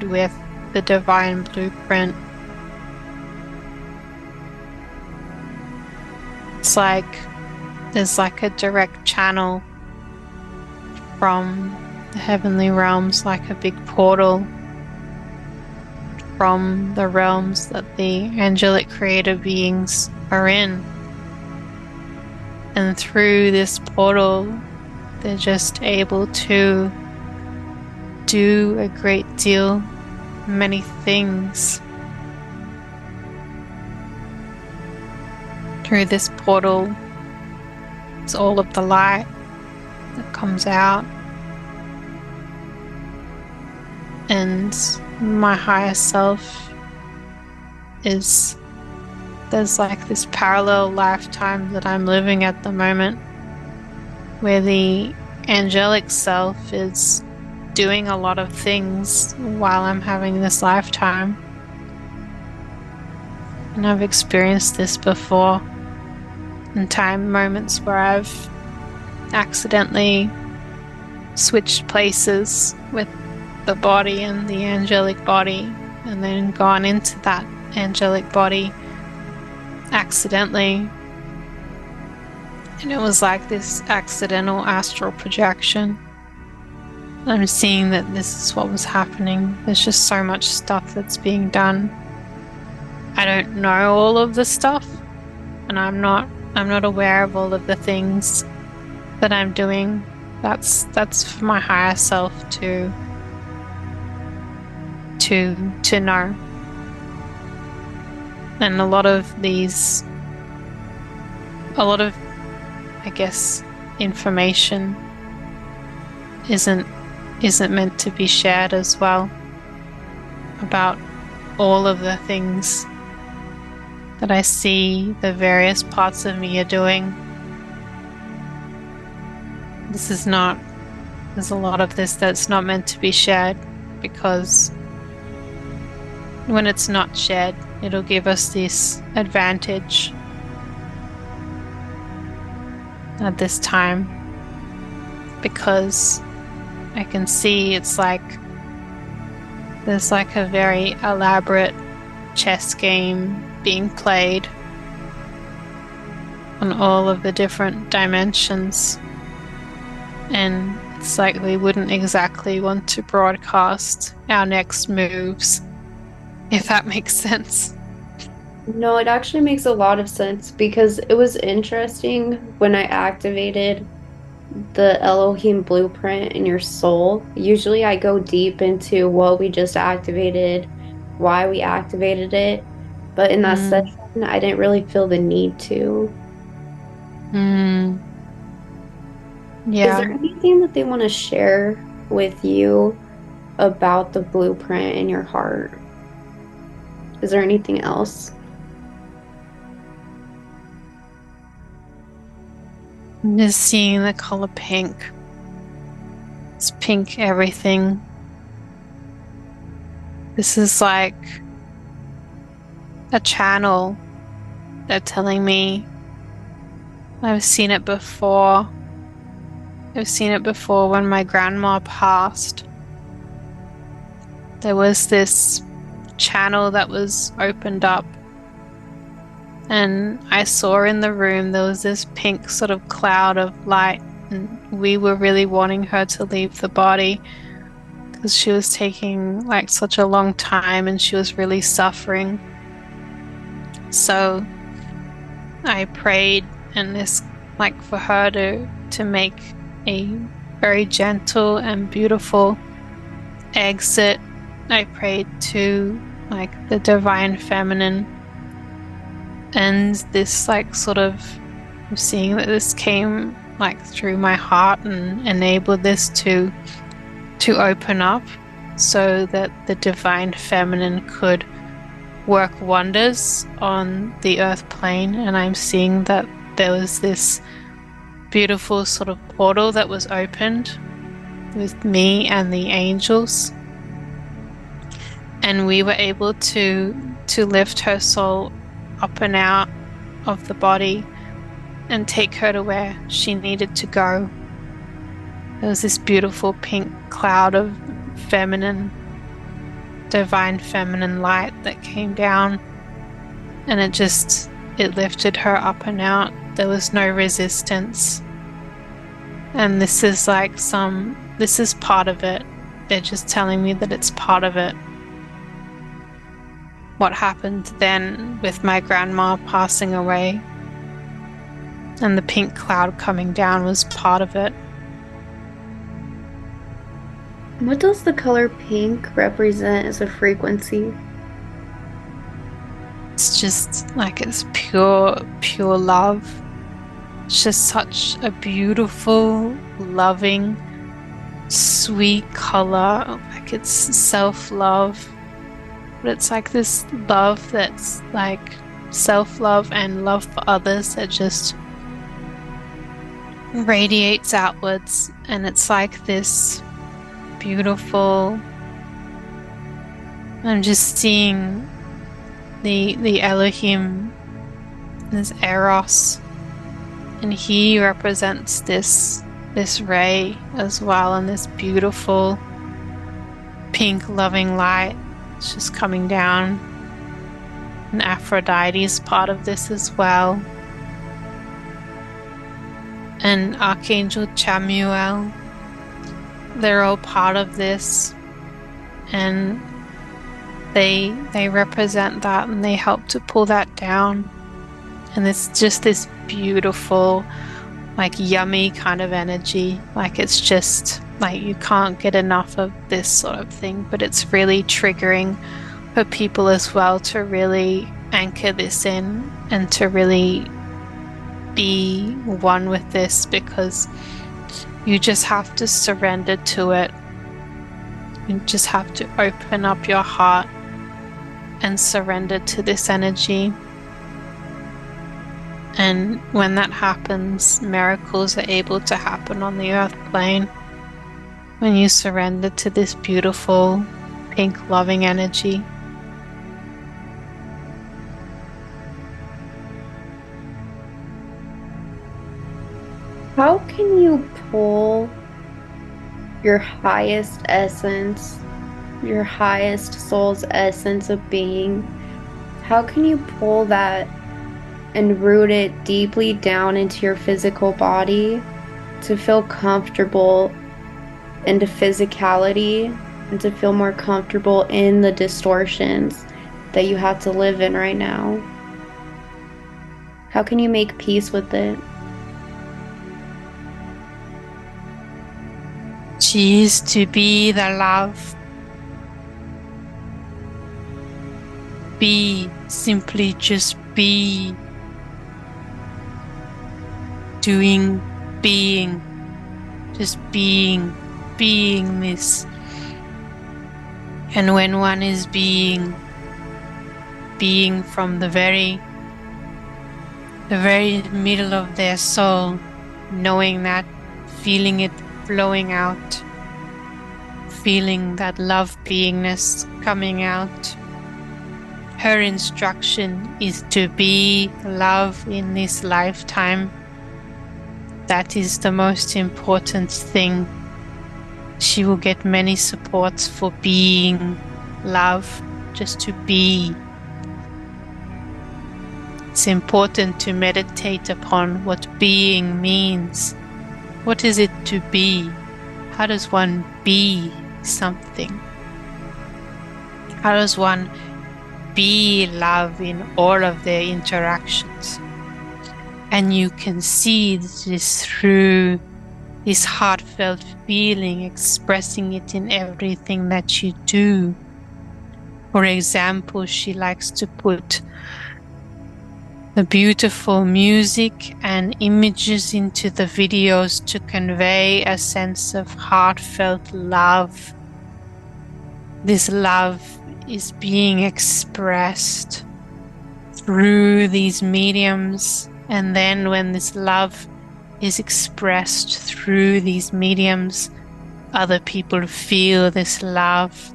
with the divine blueprint. It's like there's like a direct channel from the heavenly realms, like a big portal from the realms that the angelic creator beings are in. And through this portal, they're just able to do a great deal, many things through this portal. It's all of the light that comes out, and my higher self is, there's like this parallel lifetime that I'm living at the moment where the angelic self is doing a lot of things while I'm having this lifetime. And I've experienced this before in time moments where I've accidentally switched places with the body and the angelic body, and then gone into that angelic body accidentally. And it was like this accidental astral projection. I'm seeing that this is what was happening. There's just so much stuff that's being done. I don't know all of the stuff, and I'm not aware of all of the things that I'm doing. That's for my higher self to know. And a lot of, I guess, information isn't meant to be shared as well, about all of the things that I see the various parts of me are doing. There's a lot of this that's not meant to be shared, because when it's not shared, it'll give us this advantage at this time, because I can see it's like there's like a very elaborate chess game being played on all of the different dimensions, and it's like we wouldn't exactly want to broadcast our next moves, if that makes sense. No, it actually makes a lot of sense because it was interesting when I activated the Elohim blueprint in your soul. Usually I go deep into what we just activated, why we activated it, but in that session, I didn't really feel the need to. Is there Yeah. anything that they want to share with you about the blueprint in your heart? Is there anything else? I'm just seeing the color pink. It's pink everything. This is like a channel. They're telling me I've seen it before. I've seen it before when my grandma passed. There was this channel that was opened up, and I saw in the room there was this pink sort of cloud of light, and we were really wanting her to leave the body because she was taking like such a long time and she was really suffering. So I prayed, and this, like, for her to make a very gentle and beautiful exit. I prayed to like the divine feminine, and this like sort of, I'm seeing that this came like through my heart and enabled this to open up so that the divine feminine could work wonders on the earth plane. And I'm seeing that there was this beautiful sort of portal that was opened with me and the angels, and we were able to lift her soul up and out of the body and take her to where she needed to go. There was this beautiful pink cloud of divine feminine light that came down, and it lifted her up and out. There was no resistance. And this is part of it. They're just telling me that it's part of it. What happened then with my grandma passing away and the pink cloud coming down was part of it. What does the color pink represent as a frequency? It's just like it's pure, pure love. It's just such a beautiful, loving, sweet color. Like it's self-love. But it's like this love that's like self-love and love for others that just radiates outwards. And it's like this beautiful. I'm just seeing the Elohim, this Eros, and he represents this ray as well, and this beautiful pink loving light. It's just coming down. And Aphrodite is part of this as well. And Archangel Chamuel, they're all part of this. And they represent that, and they help to pull that down. And it's just this beautiful, like yummy kind of energy. Like it's just like you can't get enough of this sort of thing, but it's really triggering for people as well to really anchor this in and to really be one with this, because you just have to surrender to it. You just have to open up your heart and surrender to this energy. And when that happens, miracles are able to happen on the earth plane. When you surrender to this beautiful pink loving energy. How can you pull your highest essence, your highest soul's essence of being? How can you pull that and root it deeply down into your physical body to feel comfortable into physicality and to feel more comfortable in the distortions that you have to live in right now? How can you make peace with it? Choose to be the love. Be, simply just be. Doing, being, just being this. And when one is being from the very middle of their soul, knowing that, feeling it flowing out, feeling that love beingness coming out. Her instruction is to be love in this lifetime. That is the most important thing. She will get many supports for being love, just to be. It's important to meditate upon what being means. What is it to be? How does one be something? How does one be love in all of their interactions? And you can see this through this heartfelt feeling, expressing it in everything that you do. For example, she likes to put the beautiful music and images into the videos to convey a sense of heartfelt love. This love is being expressed through these mediums, and then when this love is expressed through these mediums, other people feel this love.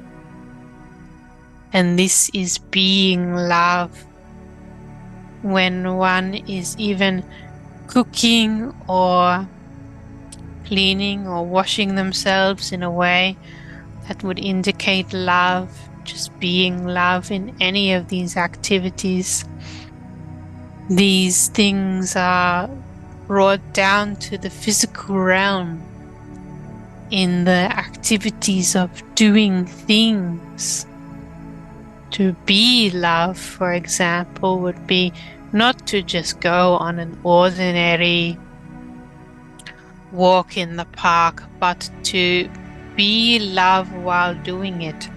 And this is being love. When one is even cooking or cleaning or washing themselves in a way that would indicate love, just being love in any of these activities. These things are brought down to the physical realm in the activities of doing things. To be love, for example, would be not to just go on an ordinary walk in the park, but to be love while doing it,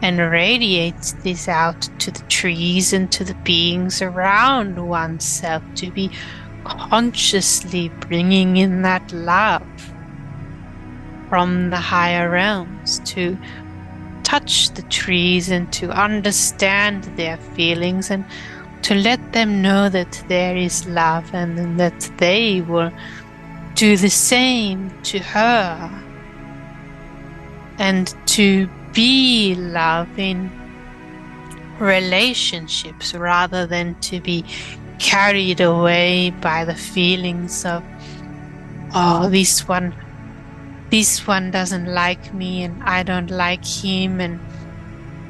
and radiates this out to the trees and to the beings around oneself, to be consciously bringing in that love from the higher realms, to touch the trees and to understand their feelings and to let them know that there is love and that they will do the same to her, and to be love in relationships rather than to be carried away by the feelings of, oh, this one doesn't like me and I don't like him, and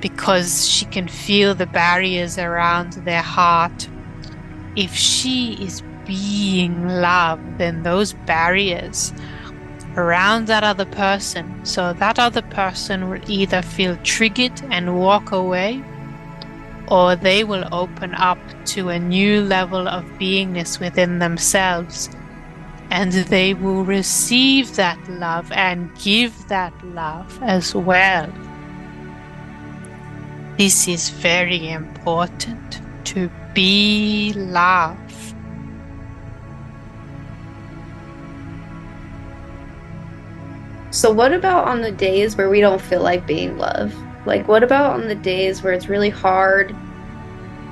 because she can feel the barriers around their heart. If she is being love, then those barriers around that other person, so that other person will either feel triggered and walk away, or they will open up to a new level of beingness within themselves, and they will receive that love and give that love as well. This is very important, to be love. So what about on the days where we don't feel like being love? Like, what about on the days where it's really hard?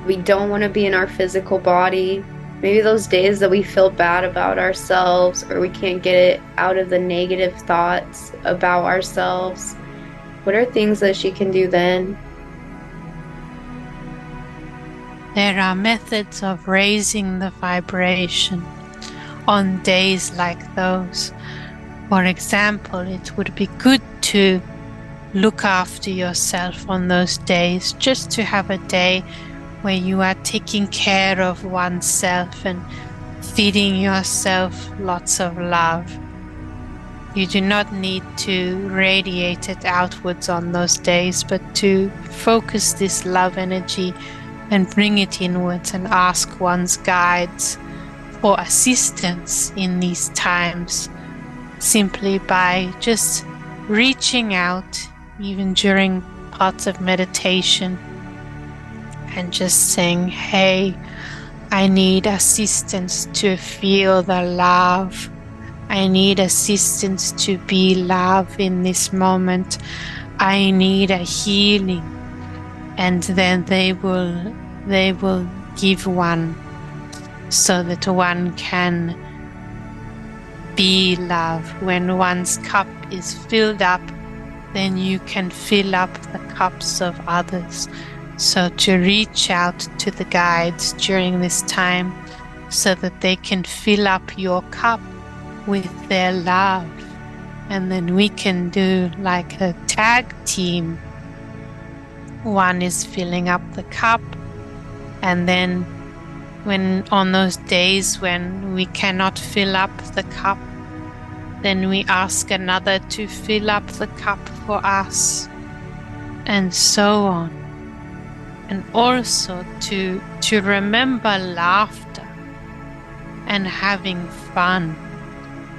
We don't want to be in our physical body. Maybe those days that we feel bad about ourselves, or we can't get it out of the negative thoughts about ourselves. What are things that she can do then? There are methods of raising the vibration on days like those. For example, it would be good to look after yourself on those days, just to have a day where you are taking care of oneself and feeding yourself lots of love. You do not need to radiate it outwards on those days, but to focus this love energy and bring it inwards and ask one's guides for assistance in these times, simply by just reaching out, even during parts of meditation, and just saying, hey, I need assistance to feel the love. I need assistance to be love in this moment. I need a healing. And then they will give one, so that one can be love. When one's cup is filled up, then you can fill up the cups of others. So to reach out to the guides during this time, so that they can fill up your cup with their love. And then we can do like a tag team. One is filling up the cup, and then when on those days when we cannot fill up the cup, then we ask another to fill up the cup for us, and so on. And also to remember laughter and having fun.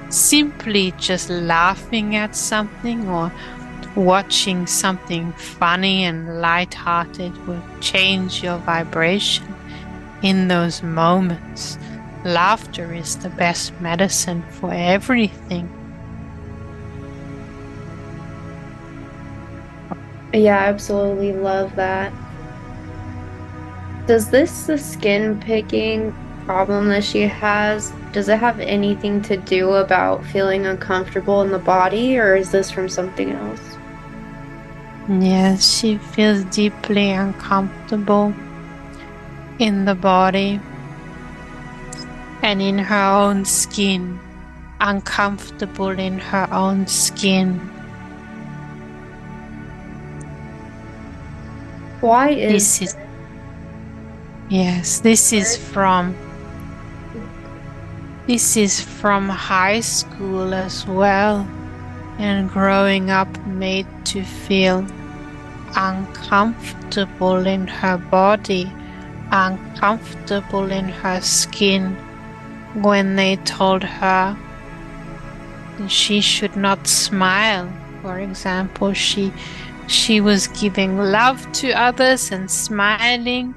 Simply just laughing at something or watching something funny and light-hearted will change your vibration in those moments. Laughter is the best medicine for everything. Yeah, I absolutely love that. Does the skin picking problem that she has, does it have anything to do about feeling uncomfortable in the body, or is this from something else? Yes, she feels deeply uncomfortable in the body and in her own skin, uncomfortable in her own skin. Why is this? Yes, this is from high school as well, and growing up made to feel uncomfortable in her body, uncomfortable in her skin, when they told her she should not smile For example, she was giving love to others and smiling,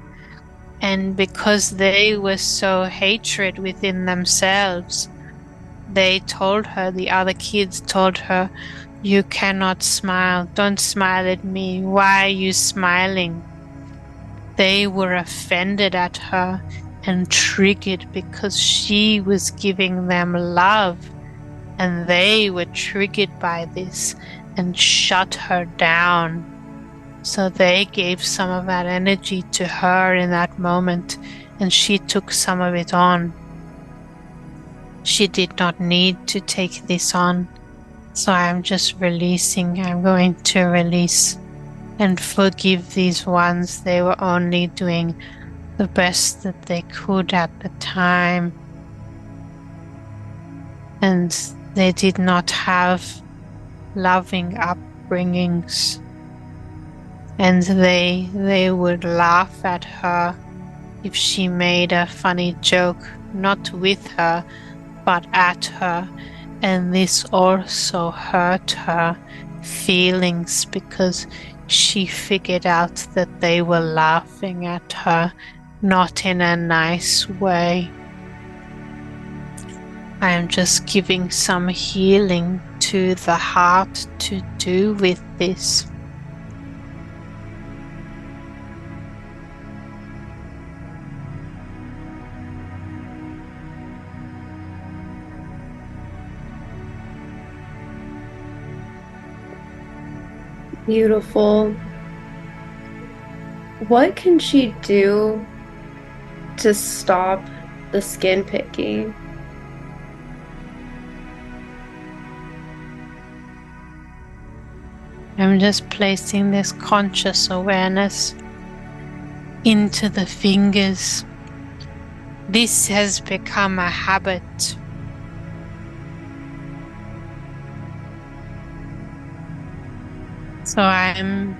and because they were so hatred within themselves, they told her, the other kids told her, "You cannot smile, don't smile at me, why are you smiling?" They were offended at her and triggered because she was giving them love, and they were triggered by this and shut her down. So they gave some of that energy to her in that moment, and she took some of it on. She did not need to take this on. So I'm just releasing. I'm going to release and forgive these ones. They were only doing the best that they could at the time. And they did not have loving upbringings. And they would laugh at her if she made a funny joke, not with her, but at her. And this also hurt her feelings because she figured out that they were laughing at her, not in a nice way. I am just giving some healing to the heart to do with this. Beautiful. What can she do to stop the skin picking? I'm just placing this conscious awareness into the fingers. This has become a habit. So I'm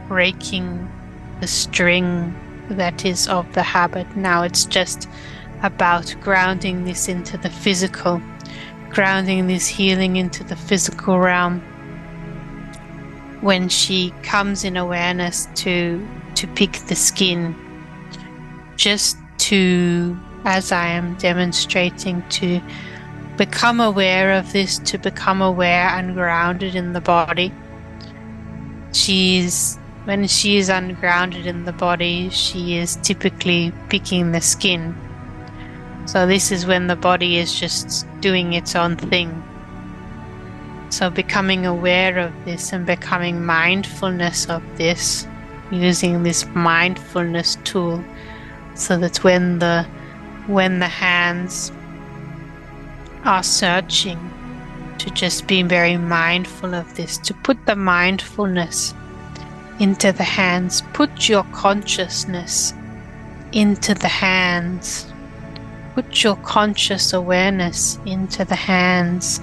breaking the string that is of the habit. Now it's just about grounding this into the physical, grounding this healing into the physical realm. When she comes in awareness to pick the skin, just to, as I am demonstrating, to become aware of this, to become aware and grounded in the body. When she is ungrounded in the body, she is typically picking the skin. So this is when the body is just doing its own thing. So becoming aware of this and becoming mindfulness of this, using this mindfulness tool, so that when the hands are searching, to just be very mindful of this, to put the mindfulness into the hands, put your consciousness into the hands, put your conscious awareness into the hands,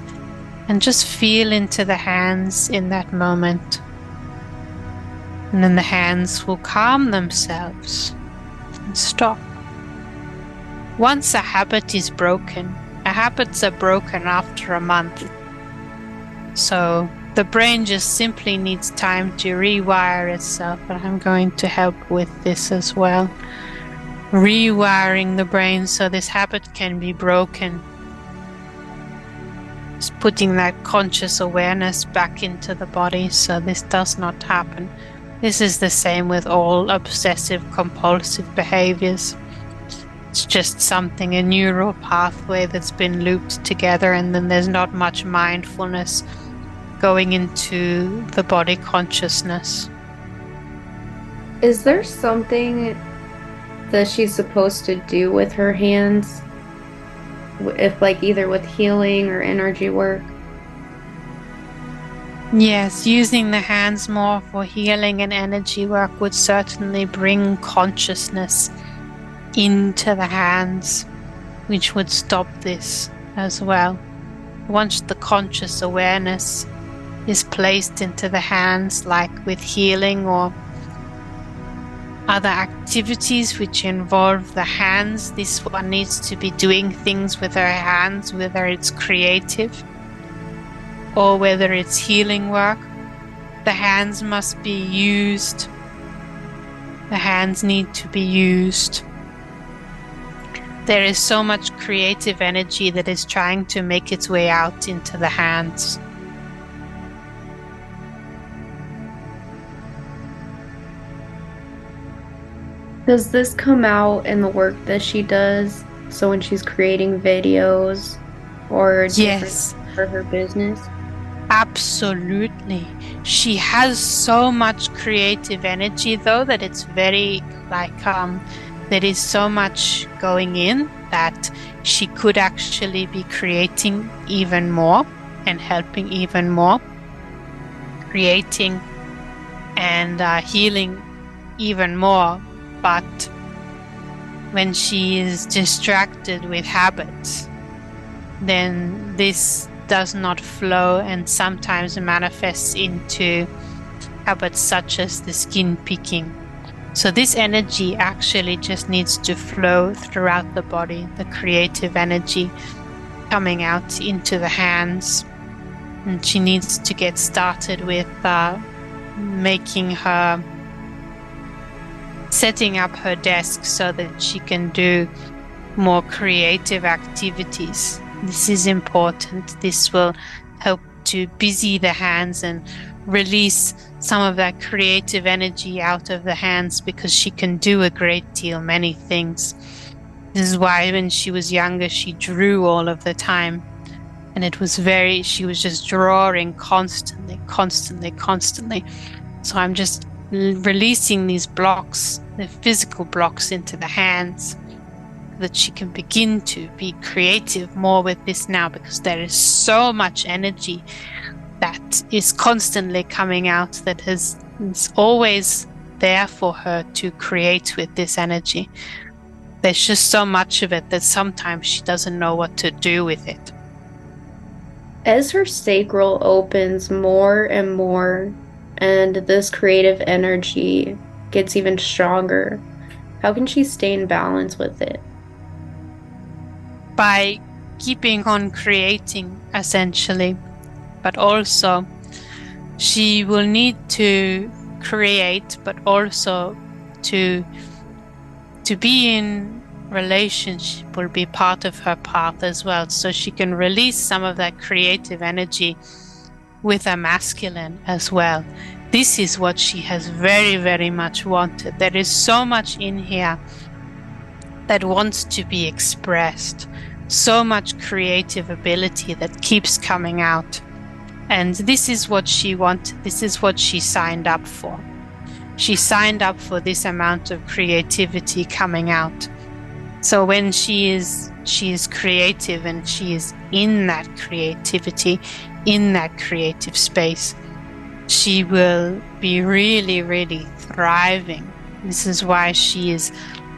and just feel into the hands in that moment. And then the hands will calm themselves and stop. Once a habit is broken, habits are broken after a month. So the brain just simply needs time to rewire itself, and I'm going to help with this as well. Rewiring the brain so this habit can be broken. Just putting that conscious awareness back into the body so this does not happen. This is the same with all obsessive compulsive behaviors. It's just something, a neural pathway that's been looped together, and then there's not much mindfulness going into the body consciousness. Is there something that she's supposed to do with her hands? If either with healing or energy work? Yes, using the hands more for healing and energy work would certainly bring consciousness into the hands, which would stop this as well. Once the conscious awareness is placed into the hands, like with healing or other activities which involve the hands, this one needs to be doing things with her hands, whether it's creative or whether it's healing work, the hands must be used. The hands need to be used. There is so much creative energy that is trying to make its way out into the hands. Does this come out in the work that she does? So when she's creating videos or different Yes, for her business? absolutely. She has so much creative energy, though, that it's very there is so much going in that she could actually be creating even more and helping even more, creating and healing even more. But when she is distracted with habits, then this does not flow and sometimes manifests into habits such as the skin picking. So this energy actually just needs to flow throughout the body, the creative energy coming out into the hands. And she needs to get started with setting up her desk so that she can do more creative activities. This is important. This will help to busy the hands and release some of that creative energy out of the hands, because she can do a great deal, many things. This is why when she was younger, she drew all of the time. And she was just drawing constantly. So I'm just releasing these blocks, the physical blocks, into the hands, that she can begin to be creative more with this now, because there is so much energy that is constantly coming out that is always there for her to create with this energy. There's just so much of it that sometimes she doesn't know what to do with it. As her sacral opens more and more, and this creative energy gets even stronger, how can she stay in balance with it? By keeping on creating, essentially. But also, she will need to create, but also to be in relationship will be part of her path as well. So she can release some of that creative energy with a masculine as well. This is what she has very, very much wanted. There is so much in here that wants to be expressed. So much creative ability that keeps coming out. And this is what she wanted. This is what she signed up for. She signed up for this amount of creativity coming out. So when she is creative and she is in that creativity, in that creative space, she will be really, really thriving. This is why she is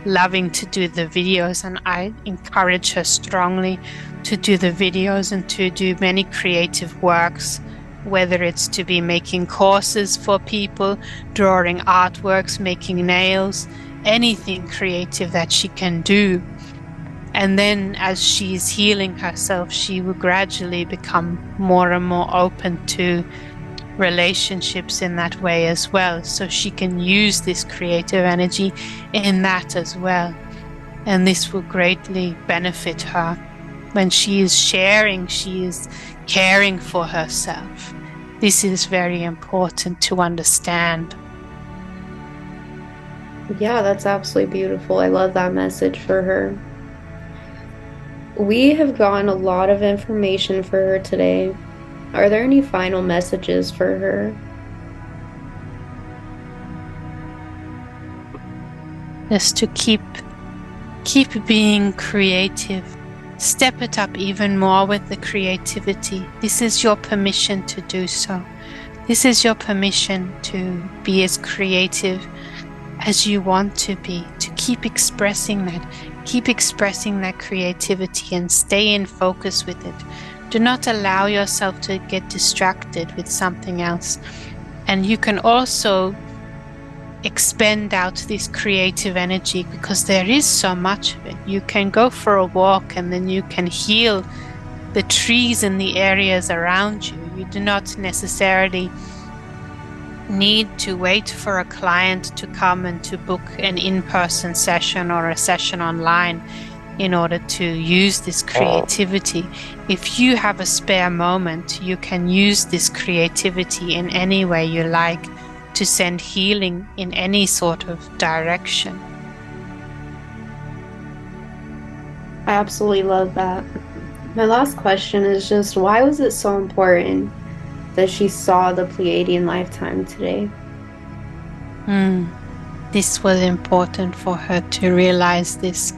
loving to do the videos, and I encourage her strongly to do the videos and to do many creative works, whether it's to be making courses for people, drawing artworks, making nails, anything creative that she can do. And then as she's healing herself, she will gradually become more and more open to relationships in that way as well. So she can use this creative energy in that as well. And this will greatly benefit her. When she is sharing, she is caring for herself. This is very important to understand. Yeah, that's absolutely beautiful. I love that message for her. We have gotten a lot of information for her today. Are there any final messages for her? Just to keep being creative. Step it up even more with the creativity. This is your permission to do so. This is your permission to be as creative as you want to be, to keep expressing that creativity and stay in focus with it. Do not allow yourself to get distracted with something else. And you can also expend out this creative energy, because there is so much of it. You can go for a walk and then you can heal the trees in the areas around you. You do not necessarily need to wait for a client to come and to book an in-person session or a session online in order to use this creativity. If you have a spare moment, you can use this creativity in any way you like to send healing in any sort of direction. I absolutely love that. My last question is just, why was it so important that she saw the Pleiadian lifetime today? This was important for her to realize this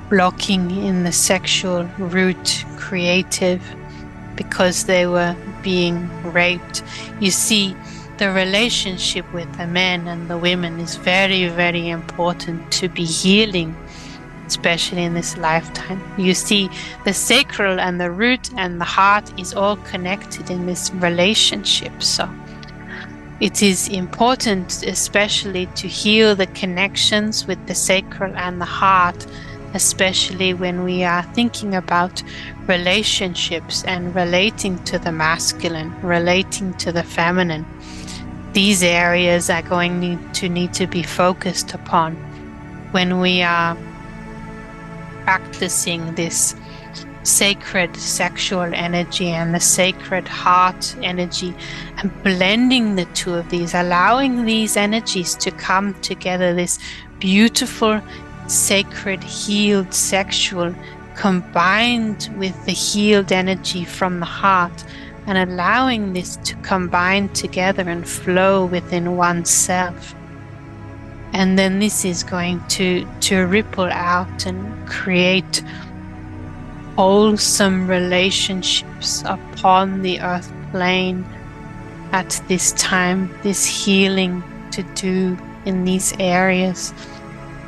blocking in the sexual root creative because they were being raped. You see, the relationship with the men and the women is very, very important to be healing, especially in this lifetime. You see, the sacral and the root and the heart is all connected in this relationship. So it is important, especially to heal the connections with the sacral and the heart, especially when we are thinking about relationships and relating to the masculine, relating to the feminine. These areas are going to need to be focused upon when we are practicing this sacred sexual energy and the sacred heart energy, and blending the two of these, allowing these energies to come together, this beautiful sacred healed sexual combined with the healed energy from the heart, and allowing this to combine together and flow within oneself. And then this is going to ripple out and create wholesome relationships upon the earth plane at this time, this healing to do in these areas.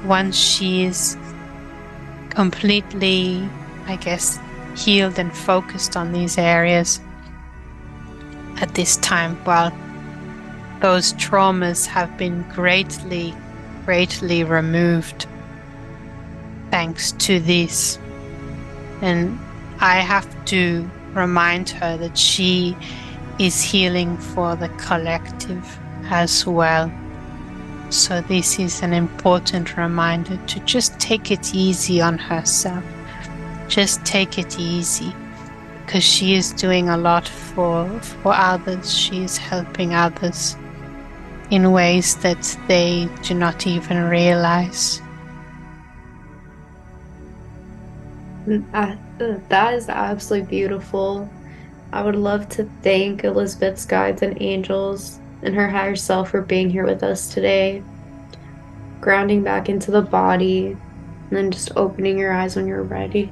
Once she is completely, I guess, healed and focused on these areas at this time, well, those traumas have been greatly removed thanks to this. And I have to remind her that she is healing for the collective as well. So this is an important reminder to just take it easy on herself. Just take it easy, because she is doing a lot for others. She is helping others in ways that they do not even realize. That is absolutely beautiful. I would love to thank Elizabeth's guides and angels and her higher self for being here with us today, grounding back into the body, and then just opening your eyes when you're ready.